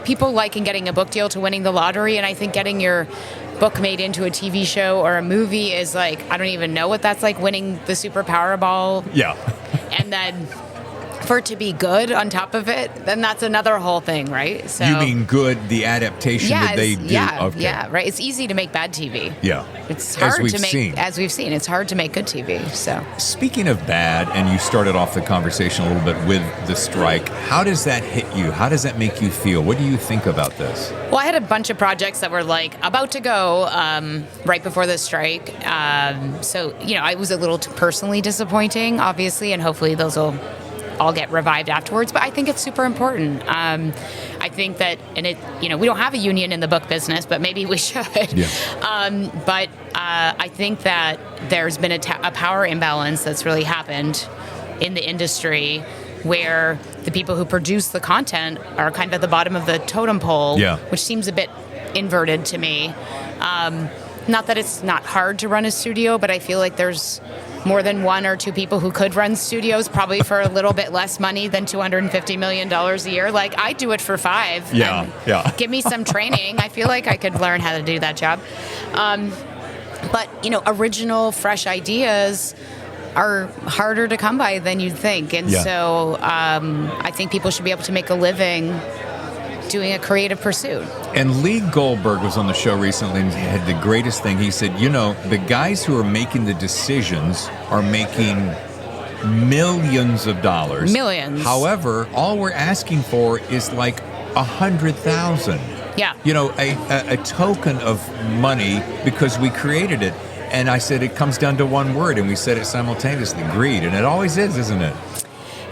Speaker 6: people liken getting a book deal to winning the lottery. And I think getting your book made into a TV show or a movie is like, I don't even know what that's like, winning the Super Powerball.
Speaker 4: Yeah.
Speaker 6: And then for it to be good on top of it, then that's another whole thing, right? So
Speaker 4: You mean good, the adaptation that they do?
Speaker 6: Yeah,
Speaker 4: Okay.
Speaker 6: yeah, right. It's easy to make bad TV.
Speaker 4: Yeah.
Speaker 6: It's hard
Speaker 4: we've
Speaker 6: to make,
Speaker 4: seen.
Speaker 6: as we've seen, it's hard to make good TV. So
Speaker 4: Speaking of bad, and you started off the conversation a little bit with the strike, how does that hit you? How does that make you feel? What do you think about this?
Speaker 6: Well, I had a bunch of projects that were like about to go right before the strike. So, it was a little personally disappointing, obviously, and hopefully those will all get revived afterwards. But I think it's super important. I think that, we don't have a union in the book business, but maybe we should.
Speaker 4: Yeah.
Speaker 6: But I think that there's been a power imbalance that's really happened in the industry, where the people who produce the content are kind of at the bottom of the totem pole,
Speaker 4: Yeah.
Speaker 6: which seems a bit inverted to me. Not that it's not hard to run a studio, but I feel like there's more than one or two people who could run studios, probably for a little bit less money than $250 million a year. Like, I do it for $5.
Speaker 4: Yeah,
Speaker 6: and
Speaker 4: yeah.
Speaker 6: Give me some training. I feel like I could learn how to do that job. But, original, fresh ideas are harder to come by than you'd think. And
Speaker 4: Yeah.
Speaker 6: so I think people should be able to make a living doing a creative pursuit.
Speaker 4: And Lee Goldberg was on the show recently and had the greatest thing. He said, the guys who are making the decisions are making millions of dollars.
Speaker 6: Millions.
Speaker 4: However, all we're asking for is like 100,000.
Speaker 6: Yeah.
Speaker 4: A token of money because we created it. And I said, it comes down to one word, and we said it simultaneously, greed. And it always is, isn't it?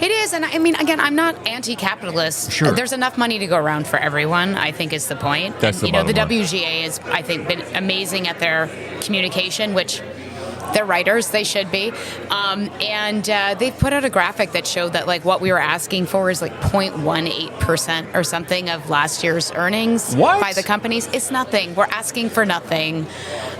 Speaker 6: It is, and I mean, again, I'm not anti-capitalist.
Speaker 4: Sure.
Speaker 6: There's enough money to go around for everyone, I think, is the point.
Speaker 4: That's
Speaker 6: and,
Speaker 4: the bottom
Speaker 6: the
Speaker 4: line.
Speaker 6: WGA has, I think, been amazing at their communication, which they're writers, they should be. And they've put out a graphic that showed that, like, what we were asking for is, like, 0.18% or something of last year's earnings
Speaker 4: What?
Speaker 6: by the companies. It's nothing. We're asking for nothing.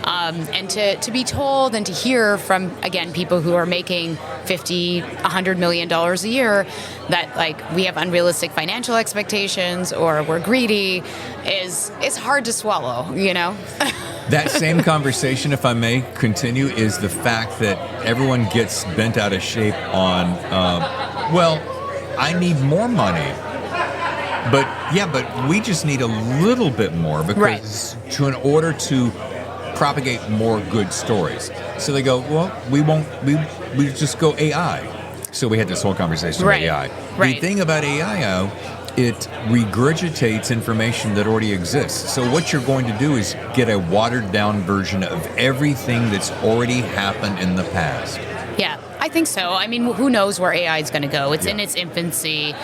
Speaker 6: And to be told and to hear from, again, people who are making $50, $100 million a year that, like, we have unrealistic financial expectations or we're greedy is hard to swallow,
Speaker 4: That same conversation, if I may continue, is the fact that everyone gets bent out of shape on, I need more money. But we just need a little bit more because in order to propagate more good stories. So they go, well, we just go AI. So we had this whole conversation about AI.
Speaker 6: Right.
Speaker 4: The thing about AI, it regurgitates information that already exists. So what you're going to do is get a watered down version of everything that's already happened in the past.
Speaker 6: Yeah, I think so. I mean, who knows where AI is going to go? It's in its infancy.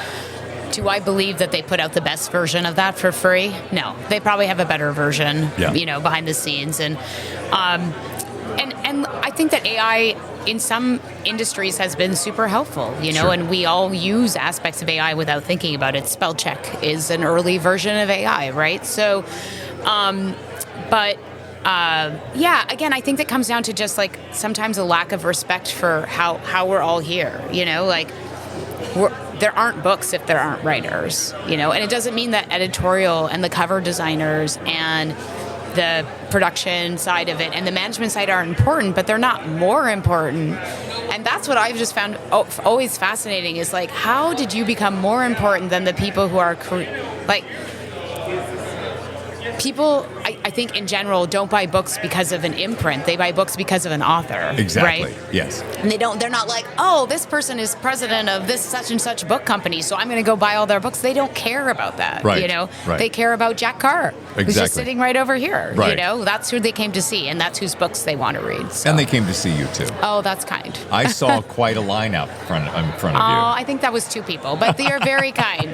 Speaker 6: Do I believe that they put out the best version of that for free? No, they probably have a better version, behind the scenes. And I think that AI in some industries has been super helpful,
Speaker 4: Sure.
Speaker 6: and we all use aspects of AI without thinking about it. Spell check is an early version of AI, right? So, again, I think that comes down to just like sometimes a lack of respect for how we're all here, there aren't books if there aren't writers, and it doesn't mean that editorial and the cover designers and the production side of it and the management side are important, but they're not more important. And that's what I've just found always fascinating is like, how did you become more important than the people who are People, I think in general, don't buy books because of an imprint. They buy books because of an author.
Speaker 4: Exactly.
Speaker 6: Right?
Speaker 4: Yes.
Speaker 6: And they're not like, oh, this person is president of this such and such book company, so I'm going to go buy all their books. They don't care about that.
Speaker 4: Right.
Speaker 6: You know,
Speaker 4: Right.
Speaker 6: They care about Jack Carr, who's just
Speaker 4: Exactly.
Speaker 6: sitting right over here.
Speaker 4: Right.
Speaker 6: You know, that's who they came to see, and that's whose books they want to read. So.
Speaker 4: And they came to see you too.
Speaker 6: Oh, that's kind.
Speaker 4: I saw quite a line out in front of
Speaker 6: Oh,
Speaker 4: you.
Speaker 6: I think that was 2 people, but they are very kind.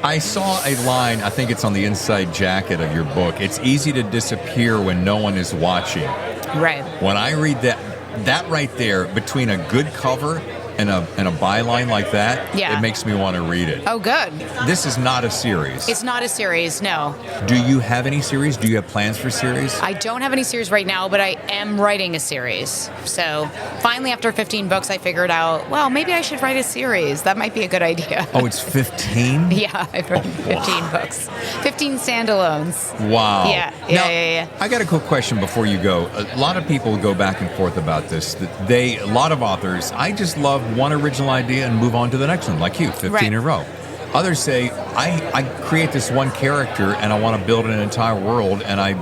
Speaker 4: I saw a line, I think it's on the inside jacket of your book. It's easy to disappear when no one is watching.
Speaker 6: Right.
Speaker 4: When I read that right there, between a good cover and a byline like that,
Speaker 6: Yeah.
Speaker 4: it makes me want to read it.
Speaker 6: Oh, good.
Speaker 4: This is not a series.
Speaker 6: It's not a series, no.
Speaker 4: Do you have any series? Do you have plans for series?
Speaker 6: I don't have any series right now, but I am writing a series. So finally, after 15 books, I figured out, well, maybe I should write a series. That might be a good idea.
Speaker 4: Oh, it's 15?
Speaker 6: Yeah, I've written 15 books. 15 standalones.
Speaker 4: Wow.
Speaker 6: Yeah.
Speaker 4: I got a quick question before you go. A lot of people go back and forth about this. A lot of authors, I just love one original idea and move on to the next one, like you, 15
Speaker 6: Right.
Speaker 4: in a row. Others say, I create this one character and I want to build an entire world and I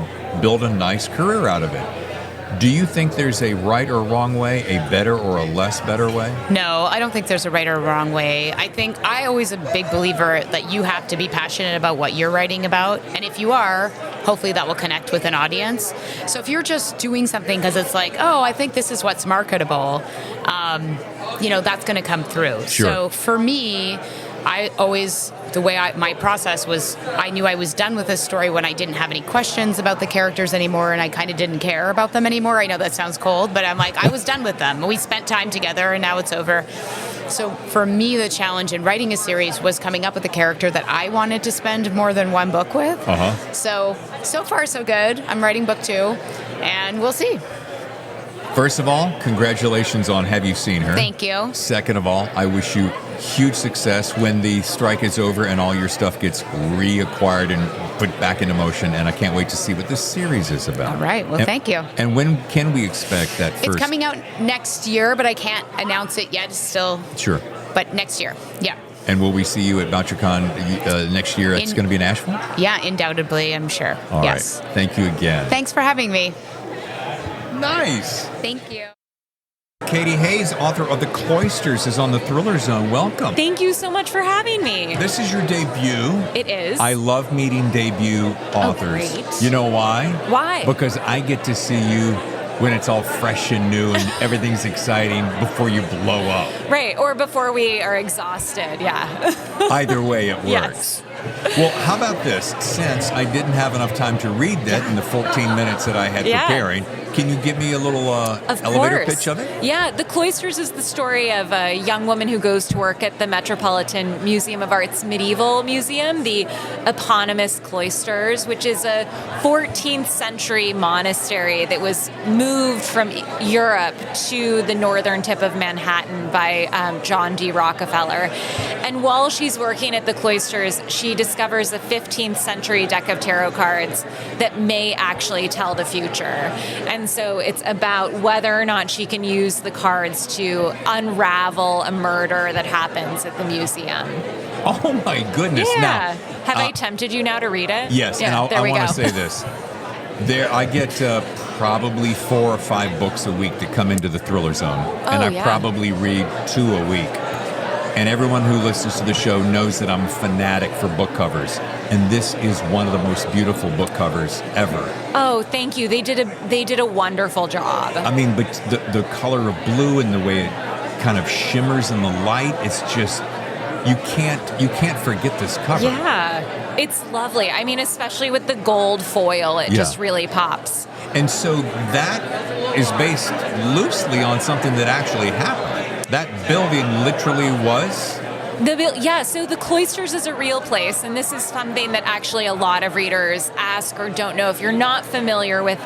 Speaker 4: build a nice career out of it. Do you think there's a right or wrong way, a better or a less better way?
Speaker 6: No, I don't think there's a right or wrong way. I always a big believer that you have to be passionate about what you're writing about. And if you are, hopefully that will connect with an audience. So if you're just doing something because it's like, oh, I think this is what's marketable, that's going to come through.
Speaker 4: Sure.
Speaker 6: So for me, my process was, I knew I was done with this story when I didn't have any questions about the characters anymore and I kind of didn't care about them anymore. I know that sounds cold, but I'm like, I was done with them. We spent time together and now it's over. So for me, the challenge in writing a series was coming up with a character that I wanted to spend more than one book with.
Speaker 4: Uh-huh.
Speaker 6: So far, so good. I'm writing book 2 and we'll see.
Speaker 4: First of all, congratulations on Have You Seen Her?
Speaker 6: Thank you.
Speaker 4: Second of all, I wish you huge success when the strike is over and all your stuff gets reacquired and put back into motion. And I can't wait to see what this series is about.
Speaker 6: All right. Well, thank you.
Speaker 4: And when can we expect that first?
Speaker 6: It's coming out next year, but I can't announce it yet. It's still.
Speaker 4: Sure.
Speaker 6: But next year. Yeah.
Speaker 4: And will we see you at Bouchercon next year? It's going to be in Asheville?
Speaker 6: Yeah, undoubtedly, I'm sure.
Speaker 4: All
Speaker 6: yes.
Speaker 4: right. Thank you again.
Speaker 6: Thanks for having me.
Speaker 4: Nice.
Speaker 6: Thank you.
Speaker 4: Katy Hayes, author of The Cloisters, is on the Thriller Zone. Welcome.
Speaker 7: Thank you so much for having me.
Speaker 4: This is your debut.
Speaker 7: It is.
Speaker 4: I love meeting debut authors.
Speaker 7: great.
Speaker 4: You know why?
Speaker 7: Why?
Speaker 4: Because I get to see you when it's all fresh and new and everything's exciting before you blow up.
Speaker 7: Right, or before we are exhausted, yeah.
Speaker 4: Either way, it works.
Speaker 7: Yes.
Speaker 4: Well, how about this? Since I didn't have enough time to read that in the 14 minutes that I had
Speaker 7: Yeah.
Speaker 4: preparing, can you give me a little
Speaker 7: Of
Speaker 4: elevator
Speaker 7: course.
Speaker 4: pitch of it?
Speaker 7: Yeah, The Cloisters is the story of a young woman who goes to work at the Metropolitan Museum of Art's Medieval Museum, the eponymous Cloisters, which is a 14th century monastery that was moved from Europe to the northern tip of Manhattan by John D. Rockefeller. And while she's working at the Cloisters, she discovers a 15th century deck of tarot cards that may actually tell the future. And so it's about whether or not she can use the cards to unravel a murder that happens at the museum.
Speaker 4: Oh my goodness.
Speaker 7: Yeah.
Speaker 4: Now,
Speaker 7: Have I tempted you now to read it?
Speaker 4: yes,
Speaker 7: Yeah,
Speaker 4: and
Speaker 7: there
Speaker 4: I
Speaker 7: we
Speaker 4: want
Speaker 7: go.
Speaker 4: to say this. I get probably 4 or 5 books a week that come into the Thriller Zone, and I
Speaker 7: yeah.
Speaker 4: probably read 2 a week. And everyone who listens to the show knows that I'm a fanatic for book covers, and this is one of the most beautiful book covers ever.
Speaker 7: Oh, thank you. They did a wonderful job.
Speaker 4: I mean, but the color of blue and the way it kind of shimmers in the light, it's just you can't forget this cover.
Speaker 7: Yeah, it's lovely. I mean, especially with the gold foil, it just really pops.
Speaker 4: And so that is based loosely on something that actually happened. That building literally was?
Speaker 7: So the Cloisters is a real place, and this is something that actually a lot of readers ask or don't know. If you're not familiar with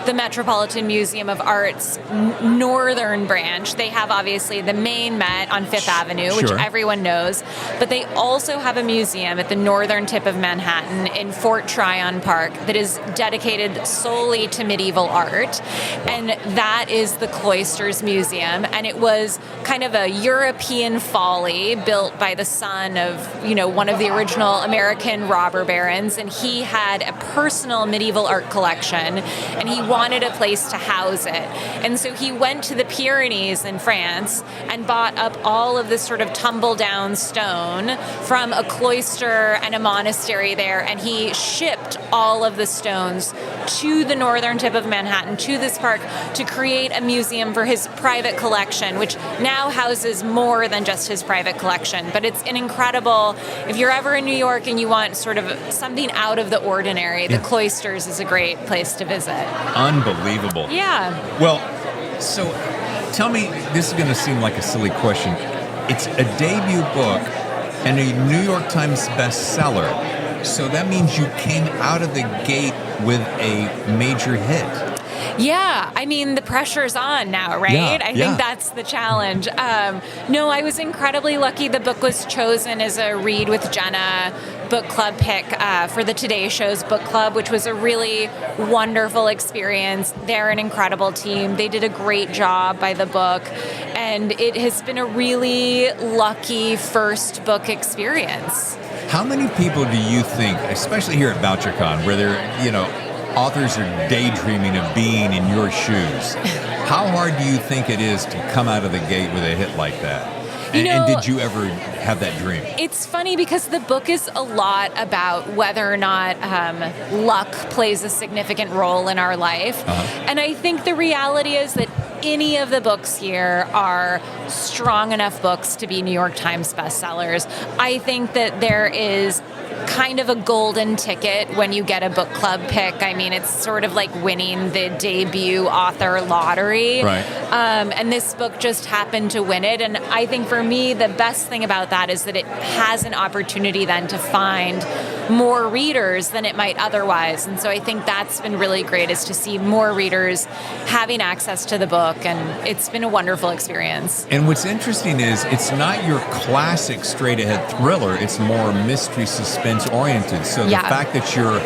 Speaker 7: the Metropolitan Museum of Art's northern branch, they have obviously the main Met on Fifth Avenue, which
Speaker 4: Sure.
Speaker 7: everyone knows, but they also have a museum at the northern tip of Manhattan in Fort Tryon Park that is dedicated solely to medieval art, and that is the Cloisters Museum, and it was kind of a European folly built by the son of, one of the original American robber barons, and he had a personal medieval art collection, and he wanted a place to house it. And so he went to the Pyrenees in France and bought up all of this sort of tumble-down stone from a cloister and a monastery there, and he shipped all of the stones to the northern tip of Manhattan, to this park, to create a museum for his private collection, which now houses more than just his private collection. But it's an incredible, if you're ever in New York and you want sort of something out of the ordinary, the Cloisters is a great place to visit.
Speaker 4: Unbelievable.
Speaker 7: Yeah.
Speaker 4: Well, so tell me, this is going to seem like a silly question. It's a debut book and a New York Times bestseller. So that means you came out of the gate with a major hit.
Speaker 7: Yeah, I mean, the pressure's on now, right?
Speaker 4: Yeah,
Speaker 7: I think that's the challenge. No, I was incredibly lucky. The book was chosen as a Read with Jenna book club pick for the Today Show's book club, which was a really wonderful experience. They're an incredible team. They did a great job by the book, and it has been a really lucky first book experience.
Speaker 4: How many people do you think, especially here at Bouchercon, where they're, authors are daydreaming of being in your shoes, how hard do you think it is to come out of the gate with a hit like that? And did you ever have that dream?
Speaker 7: It's funny because the book is a lot about whether or not luck plays a significant role in our life. And I think the reality is that any of the books here are strong enough books to be New York Times bestsellers. I think that there is kind of a golden ticket when you get a book club pick. I mean, it's sort of like winning the debut author lottery.
Speaker 4: Right.
Speaker 7: And this book just happened to win it. And I think for me, the best thing about that is that it has an opportunity then to find more readers than it might otherwise. And so I think that's been really great, is to see more readers having access to the book. And it's been a wonderful experience.
Speaker 4: And what's interesting is it's not your classic straight-ahead thriller. It's more mystery suspense oriented. So the fact that you're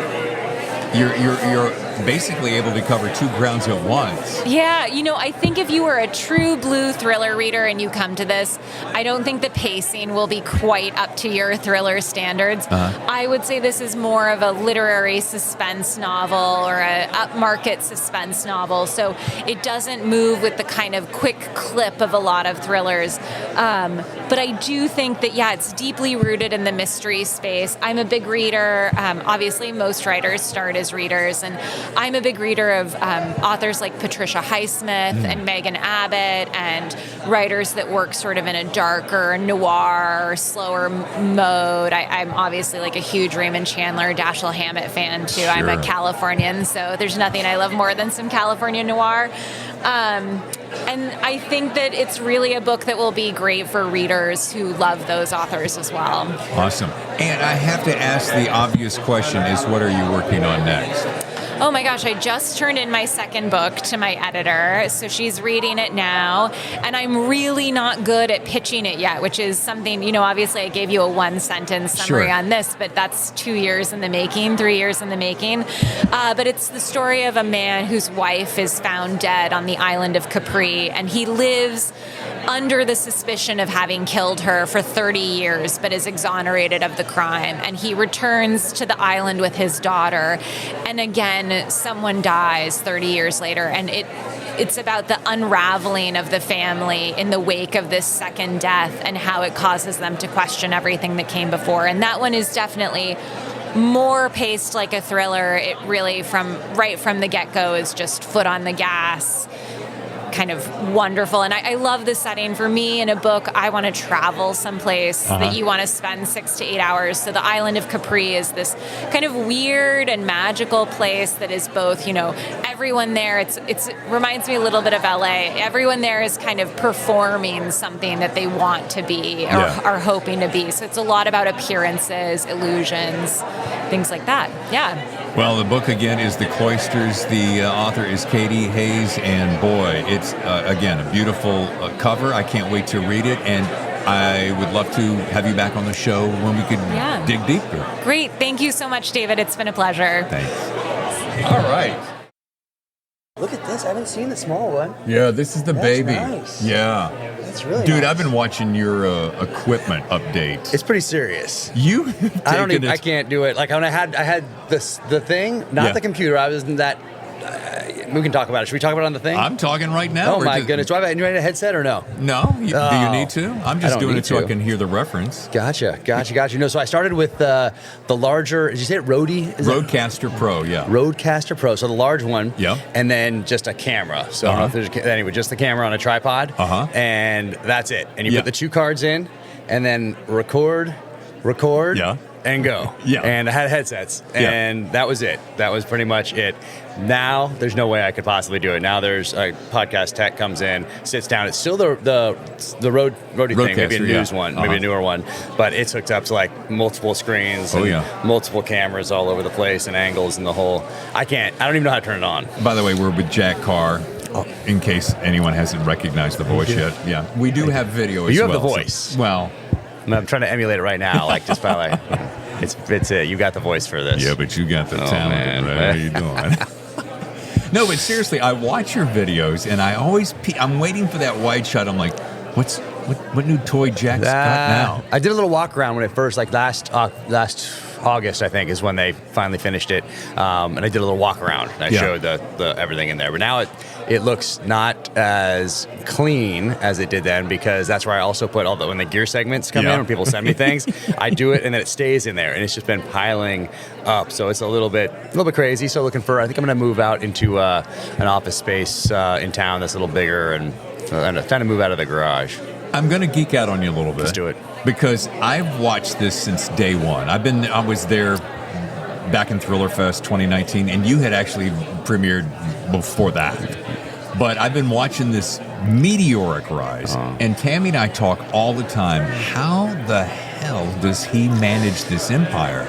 Speaker 4: basically able to cover two grounds at once.
Speaker 7: Yeah, I think if you are a true blue thriller reader and you come to this, I don't think the pacing will be quite up to your thriller standards. I would say this is more of a literary suspense novel or a upmarket suspense novel, so it doesn't move with the kind of quick clip of a lot of thrillers. But I do think that, it's deeply rooted in the mystery space. I'm a big reader. Obviously, most writers start as readers, and I'm a big reader of authors like Patricia Highsmith and Megan Abbott, and writers that work sort of in a darker noir or slower mode. I'm obviously like a huge Raymond Chandler, Dashiell Hammett fan too.
Speaker 4: Sure.
Speaker 7: I'm a Californian, so there's nothing I love more than some California noir. And I think that it's really a book that will be great for readers who love those authors as well.
Speaker 4: Awesome. And I have to ask the obvious question is, what are you working on next?
Speaker 7: Oh my gosh, I just turned in my second book to my editor, so she's reading it now, and I'm really not good at pitching it yet, which is something, obviously I gave you a one-sentence summary on this, but that's 2 years in the making, 3 years in the making. But it's the story of a man whose wife is found dead on the island of Capri, and he lives under the suspicion of having killed her for 30 years, but is exonerated of the crime. And he returns to the island with his daughter, and again, someone dies 30 years later, and it's about the unraveling of the family in the wake of this second death and how it causes them to question everything that came before. And that one is definitely more paced like a thriller. It really, right from the get-go, is just foot on the gas, kind of wonderful. And I love the setting. For me, in a book, I want to travel someplace that you want to spend 6 to 8 hours. So the island of Capri is this kind of weird and magical place that is both, everyone there, it reminds me a little bit of LA. Everyone there is kind of performing something that they want to be or are hoping to be. So it's a lot about appearances, illusions, things like that. Yeah.
Speaker 4: Well, the book, again, is The Cloisters. The author is Katy Hayes, and boy, it's, again, a beautiful cover. I can't wait to read it, and I would love to have you back on the show when we could dig deeper.
Speaker 7: Great. Thank you so much, David. It's been a pleasure.
Speaker 4: Thanks. All right.
Speaker 8: Look at this. I haven't seen the small one.
Speaker 4: Yeah, this is the
Speaker 8: That's
Speaker 4: baby.
Speaker 8: nice.
Speaker 4: Yeah.
Speaker 8: That's really
Speaker 4: Dude,
Speaker 8: nice.
Speaker 4: I've been watching your equipment updates.
Speaker 8: It's pretty serious.
Speaker 4: You
Speaker 8: I can't do it. Like when I had the thing, not
Speaker 4: Yeah.
Speaker 8: the computer. I was in that. We can talk about it. Should we talk about it on the thing?
Speaker 4: I'm talking right now.
Speaker 8: Oh my goodness! Do I have a headset or no?
Speaker 4: No. Do you need to? I'm just
Speaker 8: don't
Speaker 4: doing
Speaker 8: need
Speaker 4: it so I
Speaker 8: to.
Speaker 4: can hear the reference.
Speaker 8: Gotcha. No, so I started with the larger. Did you say it Roadie?
Speaker 4: Roadcaster Pro, yeah.
Speaker 8: Roadcaster Pro, so the large one.
Speaker 4: Yeah.
Speaker 8: And then just a camera. So I don't know if there's anyway, just the camera on a tripod. And that's it. And you put the 2 cards in, and then record.
Speaker 4: Yeah.
Speaker 8: And go.
Speaker 4: Yeah.
Speaker 8: And I had headsets, and that was it. That was pretty much it. Now there's no way I could possibly do it. Now there's a podcast tech comes in, sits down. It's still the roadie thing, maybe a news one, maybe a newer one, but it's hooked up to like multiple screens, multiple cameras all over the place and angles and the whole. I don't even know how to turn it on.
Speaker 4: By the way, we're with Jack Carr. In case anyone hasn't recognized the voice yet, we do have video as well.
Speaker 8: You have the voice.
Speaker 4: So, well.
Speaker 8: I'm trying to emulate it right now, like just by like, it's it. You got the voice for this.
Speaker 4: Yeah, but you got the talent. Right? How you doing? No, but seriously, I watch your videos, and I always I'm waiting for that wide shot. I'm like, what new toy Jack's got now?
Speaker 8: I did a little walk around when it first, like last August, I think, is when they finally finished it, and I did a little walk around. And I showed the everything in there, but now it looks not as clean as it did then, because that's where I also put when the gear segments come in, when people send me things, I do it and then it stays in there, and it's just been piling up. So it's a little bit crazy. So I think I'm going to move out into an office space in town that's a little bigger, and trying to move out of the garage.
Speaker 4: I'm going to geek out on you a little bit.
Speaker 8: Let's do it.
Speaker 4: Because I've watched this since day one. I was there back in Thriller Fest 2019, and you had actually premiered before that. But I've been watching this meteoric rise, and Tammy and I talk all the time, how the hell does he manage this empire?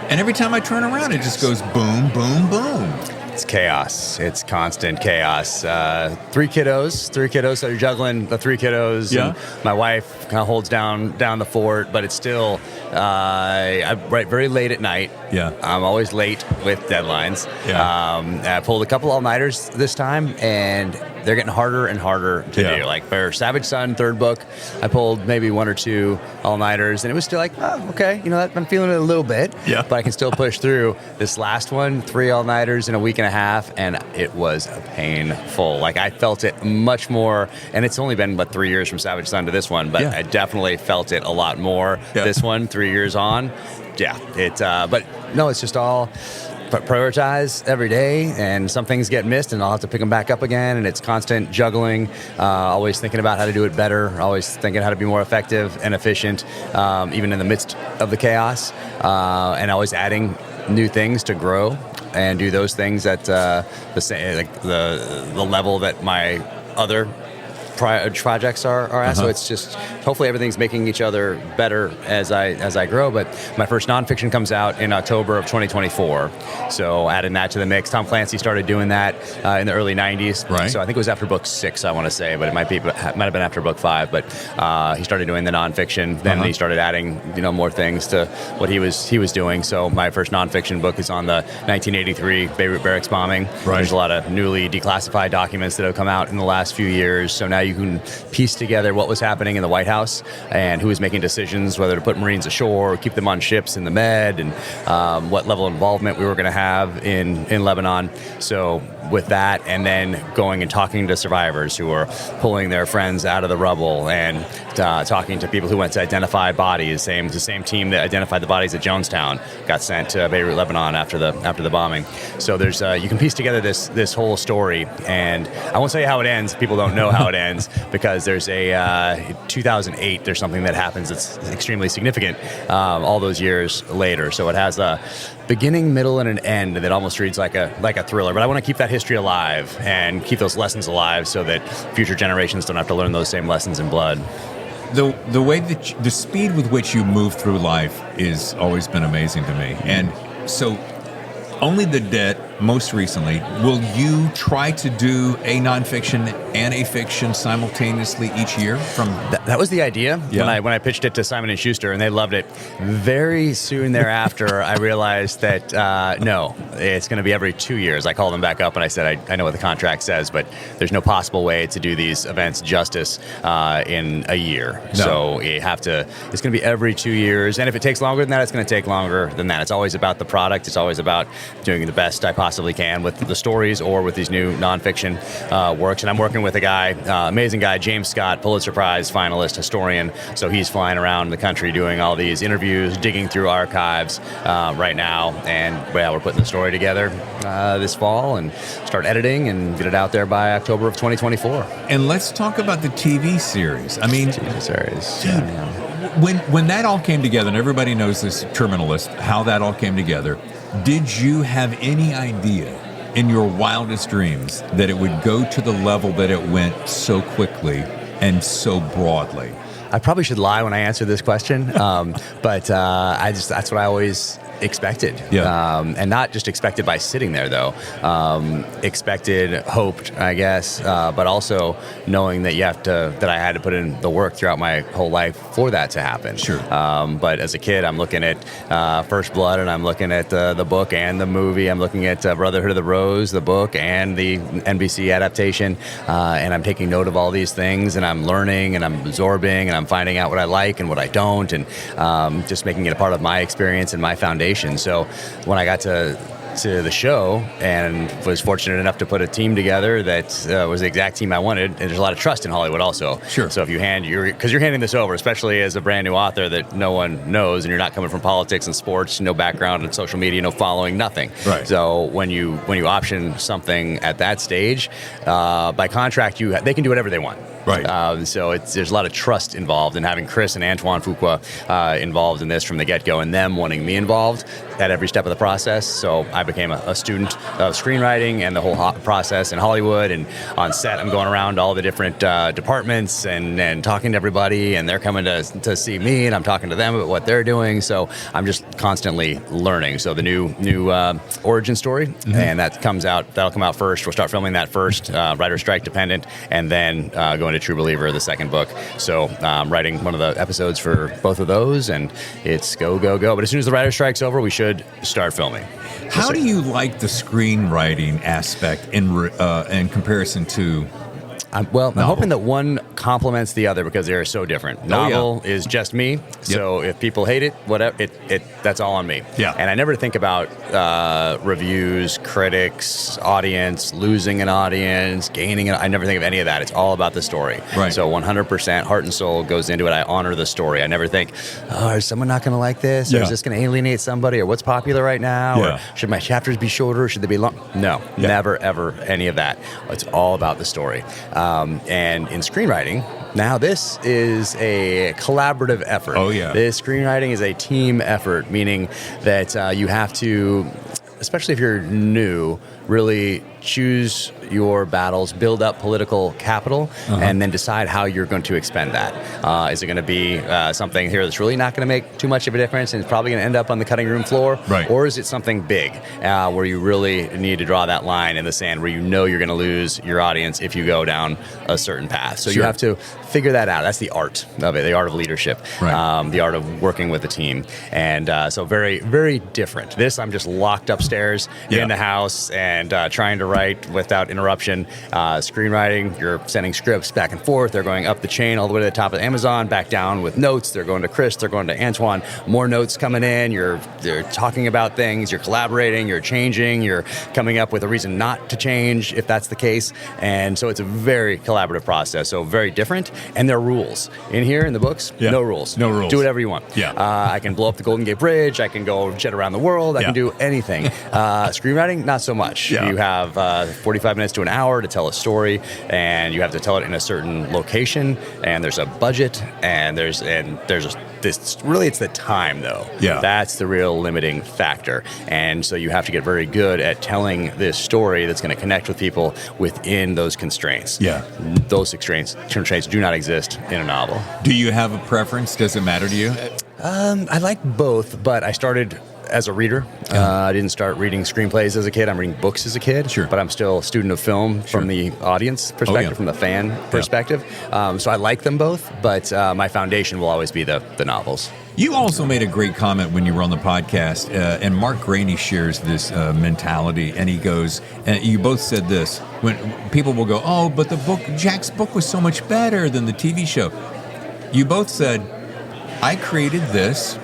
Speaker 4: And every time I turn around, it just goes boom, boom, boom.
Speaker 8: It's chaos. It's constant chaos. 3 kiddos. So you're juggling the 3 kiddos.
Speaker 4: Yeah.
Speaker 8: And my wife kind of holds down the fort, but it's still I write very late at night.
Speaker 4: Yeah.
Speaker 8: I'm always late with deadlines.
Speaker 4: Yeah.
Speaker 8: I pulled a couple all-nighters this time, and they're getting harder and harder to do. Like for Savage Son, 3rd book, I pulled maybe 1 or 2 all-nighters, and it was still like, oh, okay, I'm feeling it a little bit.
Speaker 4: Yeah.
Speaker 8: But I can still push through. This last one, 3 all-nighters in a week and a half, and it was painful. Like I felt it much more, and it's only been 3 years from Savage Son to this one, but I definitely felt it a lot more. This one, 3 years on. Yeah. But no, it's just all prioritize every day, and some things get missed, and I'll have to pick them back up again, and it's constant juggling, always thinking about how to do it better, always thinking how to be more effective and efficient, even in the midst of the chaos, and always adding new things to grow and do those things at the level that my other projects are at. So it's just hopefully everything's making each other better as I grow. But my first nonfiction comes out in October of 2024. So adding that to the mix. Tom Clancy started doing that in the early 90s.
Speaker 4: Right.
Speaker 8: So I think it was after book 6, I want to say, but it might have been after book 5. But he started doing the nonfiction. Then he started adding more things to what he was doing. So my first nonfiction book is on the 1983 Beirut barracks bombing.
Speaker 4: Right.
Speaker 8: There's a lot of newly declassified documents that have come out in the last few years. So now you can piece together what was happening in the White House and who was making decisions whether to put Marines ashore or keep them on ships in the Med, and what level of involvement we were going to have in Lebanon. So with that, and then going and talking to survivors who are pulling their friends out of the rubble, and talking to people who went to identify bodies. The same team that identified the bodies at Jonestown got sent to Beirut, Lebanon after the bombing. So there's you can piece together this whole story, and I won't tell you how it ends. People don't know how it ends because there's a 2008. There's something that happens that's extremely significant all those years later. So it has a beginning, middle, and an end that almost reads like a thriller. But I want to keep that history alive and keep those lessons alive so that future generations don't have to learn those same lessons in blood.
Speaker 4: The way that the speed with which you move through life is always been amazing to me. And so Only the Debt most recently, will you try to do a nonfiction and a fiction simultaneously each year?
Speaker 8: That was the idea when I pitched it to Simon & Schuster, and they loved it. Very soon thereafter, I realized that no, it's going to be every 2 years. I called them back up and I said, I know what the contract says, but there's no possible way to do these events justice in a year. No. So you have to. It's going to be every 2 years, and if it takes longer than that, it's going to take longer than that. It's always about the product. It's always about doing the best I possibly can with the stories or with these new nonfiction works. And I'm working with a guy, amazing guy, James Scott, Pulitzer Prize finalist, historian. So he's flying around the country doing all these interviews, digging through archives right now. And we're putting the story together this fall and start editing and get it out there by October of 2024.
Speaker 4: And let's talk about the TV series. I mean,
Speaker 8: TV series.
Speaker 4: Dude, when that all came together, and everybody knows this Terminalist, how that all came together, did you have any idea in your wildest dreams that it would go to the level that it went so quickly and so broadly?
Speaker 8: I probably should lie when I answer this question, but that's what I always expected.
Speaker 4: Yeah.
Speaker 8: And not just expected by sitting there, though. Expected, hoped, I guess, but also knowing that that I had to put in the work throughout my whole life for that to happen.
Speaker 4: Sure.
Speaker 8: But as a kid, I'm looking at First Blood, and I'm looking at the book and the movie. I'm looking at Brotherhood of the Rose, the book, and the NBC adaptation, and I'm taking note of all these things, and I'm learning, and I'm absorbing, and I'm finding out what I like and what I don't, and just making it a part of my experience and my foundation. So when I got to the show and was fortunate enough to put a team together that was the exact team I wanted, and there's a lot of trust in Hollywood also.
Speaker 4: Sure.
Speaker 8: So if you because you're handing this over, especially as a brand new author that no one knows, and you're not coming from politics and sports, no background in social media, no following, nothing.
Speaker 4: Right.
Speaker 8: So when you option something at that stage, by contract, they can do whatever they want.
Speaker 4: Right.
Speaker 8: So there's a lot of trust involved in having Chris and Antoine Fuqua involved in this from the get-go, and them wanting me involved at every step of the process. So I became a student of screenwriting and the whole process in Hollywood, and on set I'm going around all the different departments and talking to everybody, and they're coming to see me, and I'm talking to them about what they're doing. So I'm just constantly learning. So the new origin story, and that'll come out first. We'll start filming that first, writer strike dependent, and then going to True Believer, the second book. So writing one of the episodes for both of those, and it's go. But as soon as the writer strike's over, we should start filming.
Speaker 4: How do you like the screenwriting aspect in comparison to
Speaker 8: I'm hoping that one complements the other because they're so different. Novel is just me, so if people hate it, whatever, that's all on me.
Speaker 4: Yeah.
Speaker 8: And I never think about reviews, critics, audience, losing an audience, gaining it. I never think of any of that. It's all about the story.
Speaker 4: Right.
Speaker 8: So 100% heart and soul goes into it. I honor the story. I never think, is someone not going to like this? Or is this going to alienate somebody? Or what's popular right now?
Speaker 4: Yeah.
Speaker 8: Or should my chapters be shorter? Or should they be long? No, never, ever any of that. It's all about the story. And in screenwriting, now this is a collaborative effort.
Speaker 4: Oh, yeah.
Speaker 8: This screenwriting is a team effort, meaning that you have to, especially if you're new, really choose your battles, build up political capital, and then decide how you're going to expend that. Is it going to be something here that's really not going to make too much of a difference and it's probably going to end up on the cutting room floor?
Speaker 4: Right.
Speaker 8: Or is it something big where you really need to draw that line in the sand where you know you're going to lose your audience if you go down a certain path? So you have to figure that out. That's the art of it, the art of leadership,
Speaker 4: right.
Speaker 8: The art of working with a team. And so very, very different. This, I'm just locked upstairs in the house and trying to write without interruption. Screenwriting, you're sending scripts back and forth. They're going up the chain all the way to the top of Amazon, back down with notes. They're going to Chris. They're going to Antoine. More notes coming in. They're talking about things. You're collaborating. You're changing. You're coming up with a reason not to change if that's the case. And so it's a very collaborative process. So very different. And there are rules. In here, in the books, no rules.
Speaker 4: No rules.
Speaker 8: Do whatever you want.
Speaker 4: Yeah.
Speaker 8: I can blow up the Golden Gate Bridge. I can go jet around the world. I can do anything. Screenwriting, not so much.
Speaker 4: Yeah.
Speaker 8: You have 45 minutes to an hour to tell a story, and you have to tell it in a certain location, and there's a budget, and there's this. Really, it's the time, though.
Speaker 4: Yeah.
Speaker 8: That's the real limiting factor. And so you have to get very good at telling this story that's going to connect with people within those constraints.
Speaker 4: Yeah.
Speaker 8: Those constraints do not exist in a novel.
Speaker 4: Do you have a preference? Does it matter to you?
Speaker 8: I like both, but I started as a reader. I didn't start reading screenplays as a kid. I'm reading books as a kid.
Speaker 1: Sure.
Speaker 8: But I'm still a student of film from the audience perspective, from the fan perspective. So I like them both, but my foundation will always be the novels.
Speaker 1: You also made a great comment when you were on the podcast, and Mark Graney shares this mentality, and he goes, and you both said this, when people will go, oh, but Jack's book was so much better than the TV show. You both said, I created this,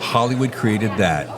Speaker 1: Hollywood created that.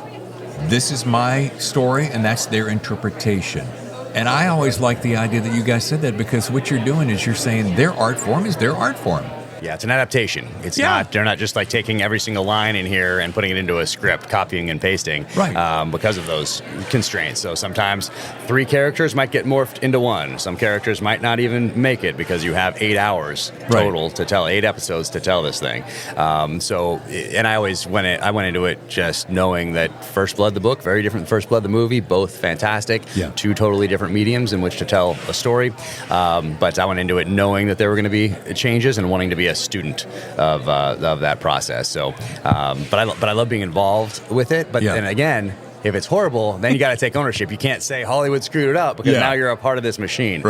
Speaker 1: This is my story, and that's their interpretation. And I always like the idea that you guys said that, because what you're doing is you're saying their art form is their art form.
Speaker 8: Yeah, it's an adaptation. It's not, they're not just like taking every single line in here and putting it into a script, copying and pasting, because of those constraints. So sometimes 3 characters might get morphed into 1. Some characters might not even make it because you have 8 hours total to tell, 8 episodes to tell this thing. And I always went into it just knowing that First Blood, the book, very different than First Blood, the movie, both fantastic. 2 totally different mediums in which to tell a story. But I went into it knowing that there were going to be changes and wanting to be a student of that process. So, but I love being involved with it. But then again, if it's horrible, then you got to take ownership. You can't say Hollywood screwed it up, because now you're a part of this machine.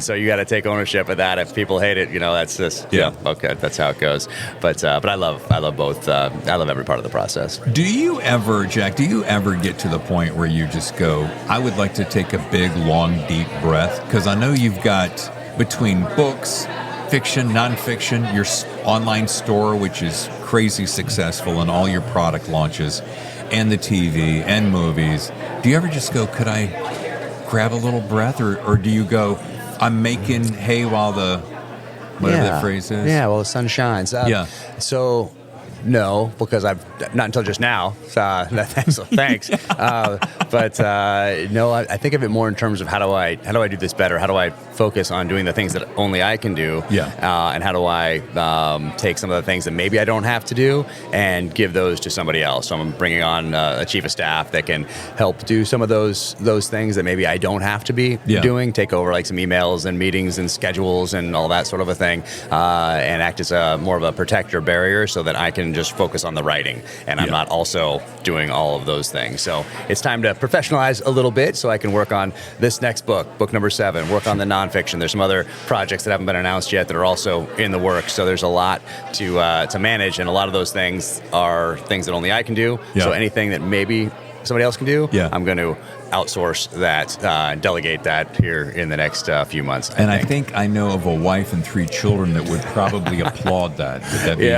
Speaker 8: So you got to take ownership of that. If people hate it, that's just okay. That's how it goes. But I love both. I love every part of the process.
Speaker 1: Do you ever, Jack? Do you ever get to the point where you just go, I would like to take a big, long, deep breath? Because I know you've got, between books, fiction, nonfiction, your online store, which is crazy successful, and all your product launches, and the TV and movies. Do you ever just go, could I grab a little breath? Or do you go, I'm making hay while the, whatever that phrase is?
Speaker 8: Yeah, well, the sun shines. So, no, because I've not until just now. So thanks. No, I think of it more in terms of how do I do this better? How do I focus on doing the things that only I can do? And how do I take some of the things that maybe I don't have to do and give those to somebody else? So I'm bringing on a chief of staff that can help do some of those things that maybe I don't have to be doing. Take over like some emails and meetings and schedules and all that sort of a thing, and act as more of a protector barrier so that I can just focus on the writing, and I'm not also doing all of those things. So it's time to professionalize a little bit so I can work on this next book number 7, work on the nonfiction. There's some other projects that haven't been announced yet that are also in the works. So there's a lot to manage, and a lot of those things are things that only I can do. So anything that maybe somebody else can do, I'm going to outsource that, delegate that here in the next few months. I think
Speaker 1: I know of a wife and 3 children that would probably applaud that. Would that be?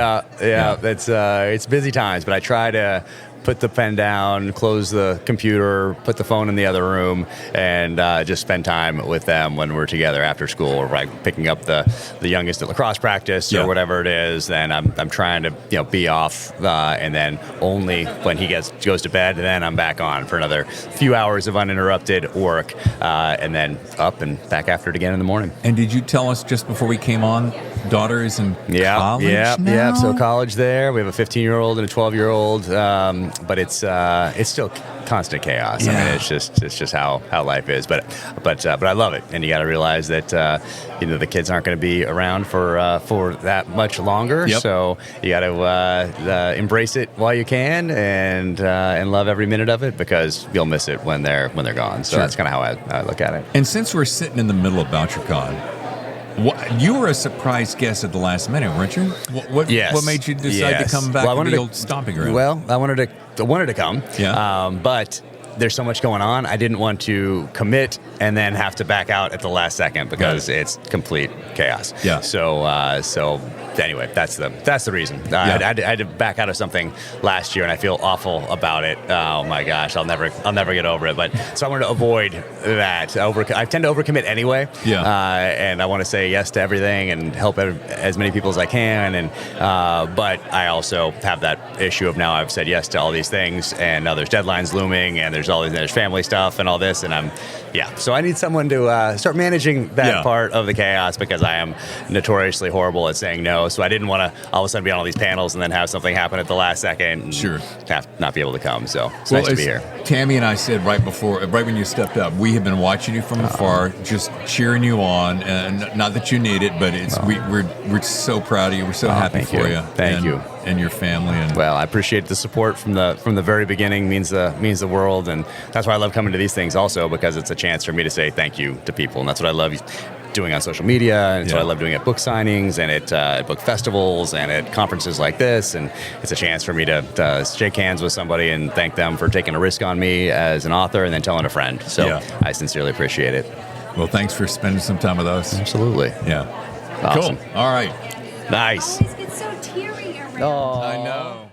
Speaker 8: That's it's busy times, but I try to put the pen down, close the computer, put the phone in the other room, and just spend time with them when we're together after school, or like picking up the youngest at lacrosse practice or whatever it is. Then I'm trying to be off, and then only when he goes to bed, then I'm back on for another few hours of uninterrupted work, and then up and back after it again in the morning.
Speaker 1: And did you tell us just before we came on, daughter is in college now?
Speaker 8: Yeah. So college there. We have a 15-year-old and a 12-year-old. But it's still constant chaos. I mean, it's just how life is. But I love it, and you got to realize that the kids aren't going to be around for that much longer. So you got to embrace it while you can, and love every minute of it, because you'll miss it when they're gone. So that's kind of how I look at it.
Speaker 1: And since we're sitting in the middle of Bouchercon, you were a surprise guest at the last minute, weren't you? What made you decide to come back to the old stomping ground?
Speaker 8: Well, I wanted to come. But there's so much going on. I didn't want to commit and then have to back out at the last second, because it's complete chaos. So anyway, that's the reason. I had to back out of something last year, and I feel awful about it. Oh my gosh, I'll never get over it. But so I wanted to avoid that. I tend to overcommit anyway. And I want to say yes to everything and help as many people as I can. And but I also have that issue of now I've said yes to all these things, and now there's deadlines looming, and there's family stuff and all this, and So I need someone to start managing that part of the chaos, because I am notoriously horrible at saying no. So I didn't want to all of a sudden be on all these panels and then have something happen at the last second and have not be able to come. So it's nice to be here.
Speaker 1: Tammy and I said right when you stepped up, we have been watching you from afar, just cheering you on. And not that you need it, but we're so proud of you. We're so happy for you.
Speaker 8: Thank you.
Speaker 4: and your family. And
Speaker 8: well, I appreciate the support from the very beginning. Means the world, and that's why I love coming to these things also, because it's a chance for me to say thank you to people, and that's what I love doing on social media, and it's what I love doing at book signings and at book festivals and at conferences like this. And it's a chance for me to shake hands with somebody and thank them for taking a risk on me as an author and then telling a friend. So I sincerely appreciate it.
Speaker 4: Well, thanks for spending some time with us.
Speaker 8: Absolutely.
Speaker 4: Yeah.
Speaker 8: Awesome.
Speaker 4: Cool. All right.
Speaker 8: Nice.
Speaker 9: I always get so teary around.
Speaker 4: I know.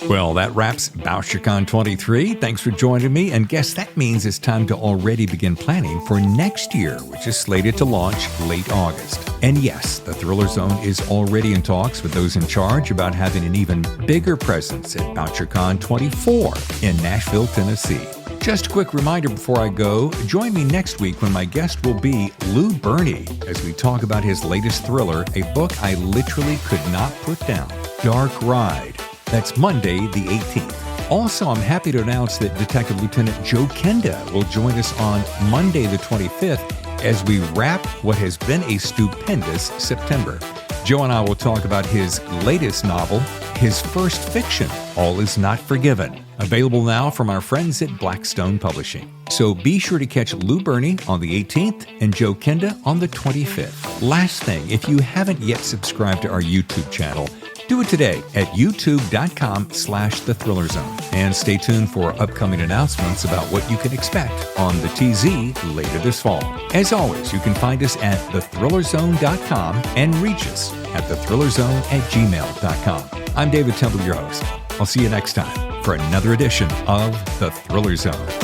Speaker 1: Well, that wraps Bouchercon 23. Thanks for joining me. And guess that means it's time to already begin planning for next year, which is slated to launch late August. And yes, the Thriller Zone is already in talks with those in charge about having an even bigger presence at Bouchercon 24 in Nashville, Tennessee. Just a quick reminder before I go, join me next week when my guest will be Lou Berney as we talk about his latest thriller, a book I literally could not put down, Dark Ride. That's Monday, the 18th. Also, I'm happy to announce that Detective Lieutenant Joe Kenda will join us on Monday, the 25th, as we wrap what has been a stupendous September. Joe and I will talk about his latest novel, his first fiction, All Is Not Forgiven, available now from our friends at Blackstone Publishing. So be sure to catch Lou Berney on the 18th and Joe Kenda on the 25th. Last thing, if you haven't yet subscribed to our YouTube channel, do it today at youtube.com/The Thriller Zone. And stay tuned for upcoming announcements about what you can expect on the TZ later this fall. As always, you can find us at thethrillerzone.com and reach us at thethrillerzone@gmail.com. I'm David Temple, your host. I'll see you next time for another edition of The Thriller Zone.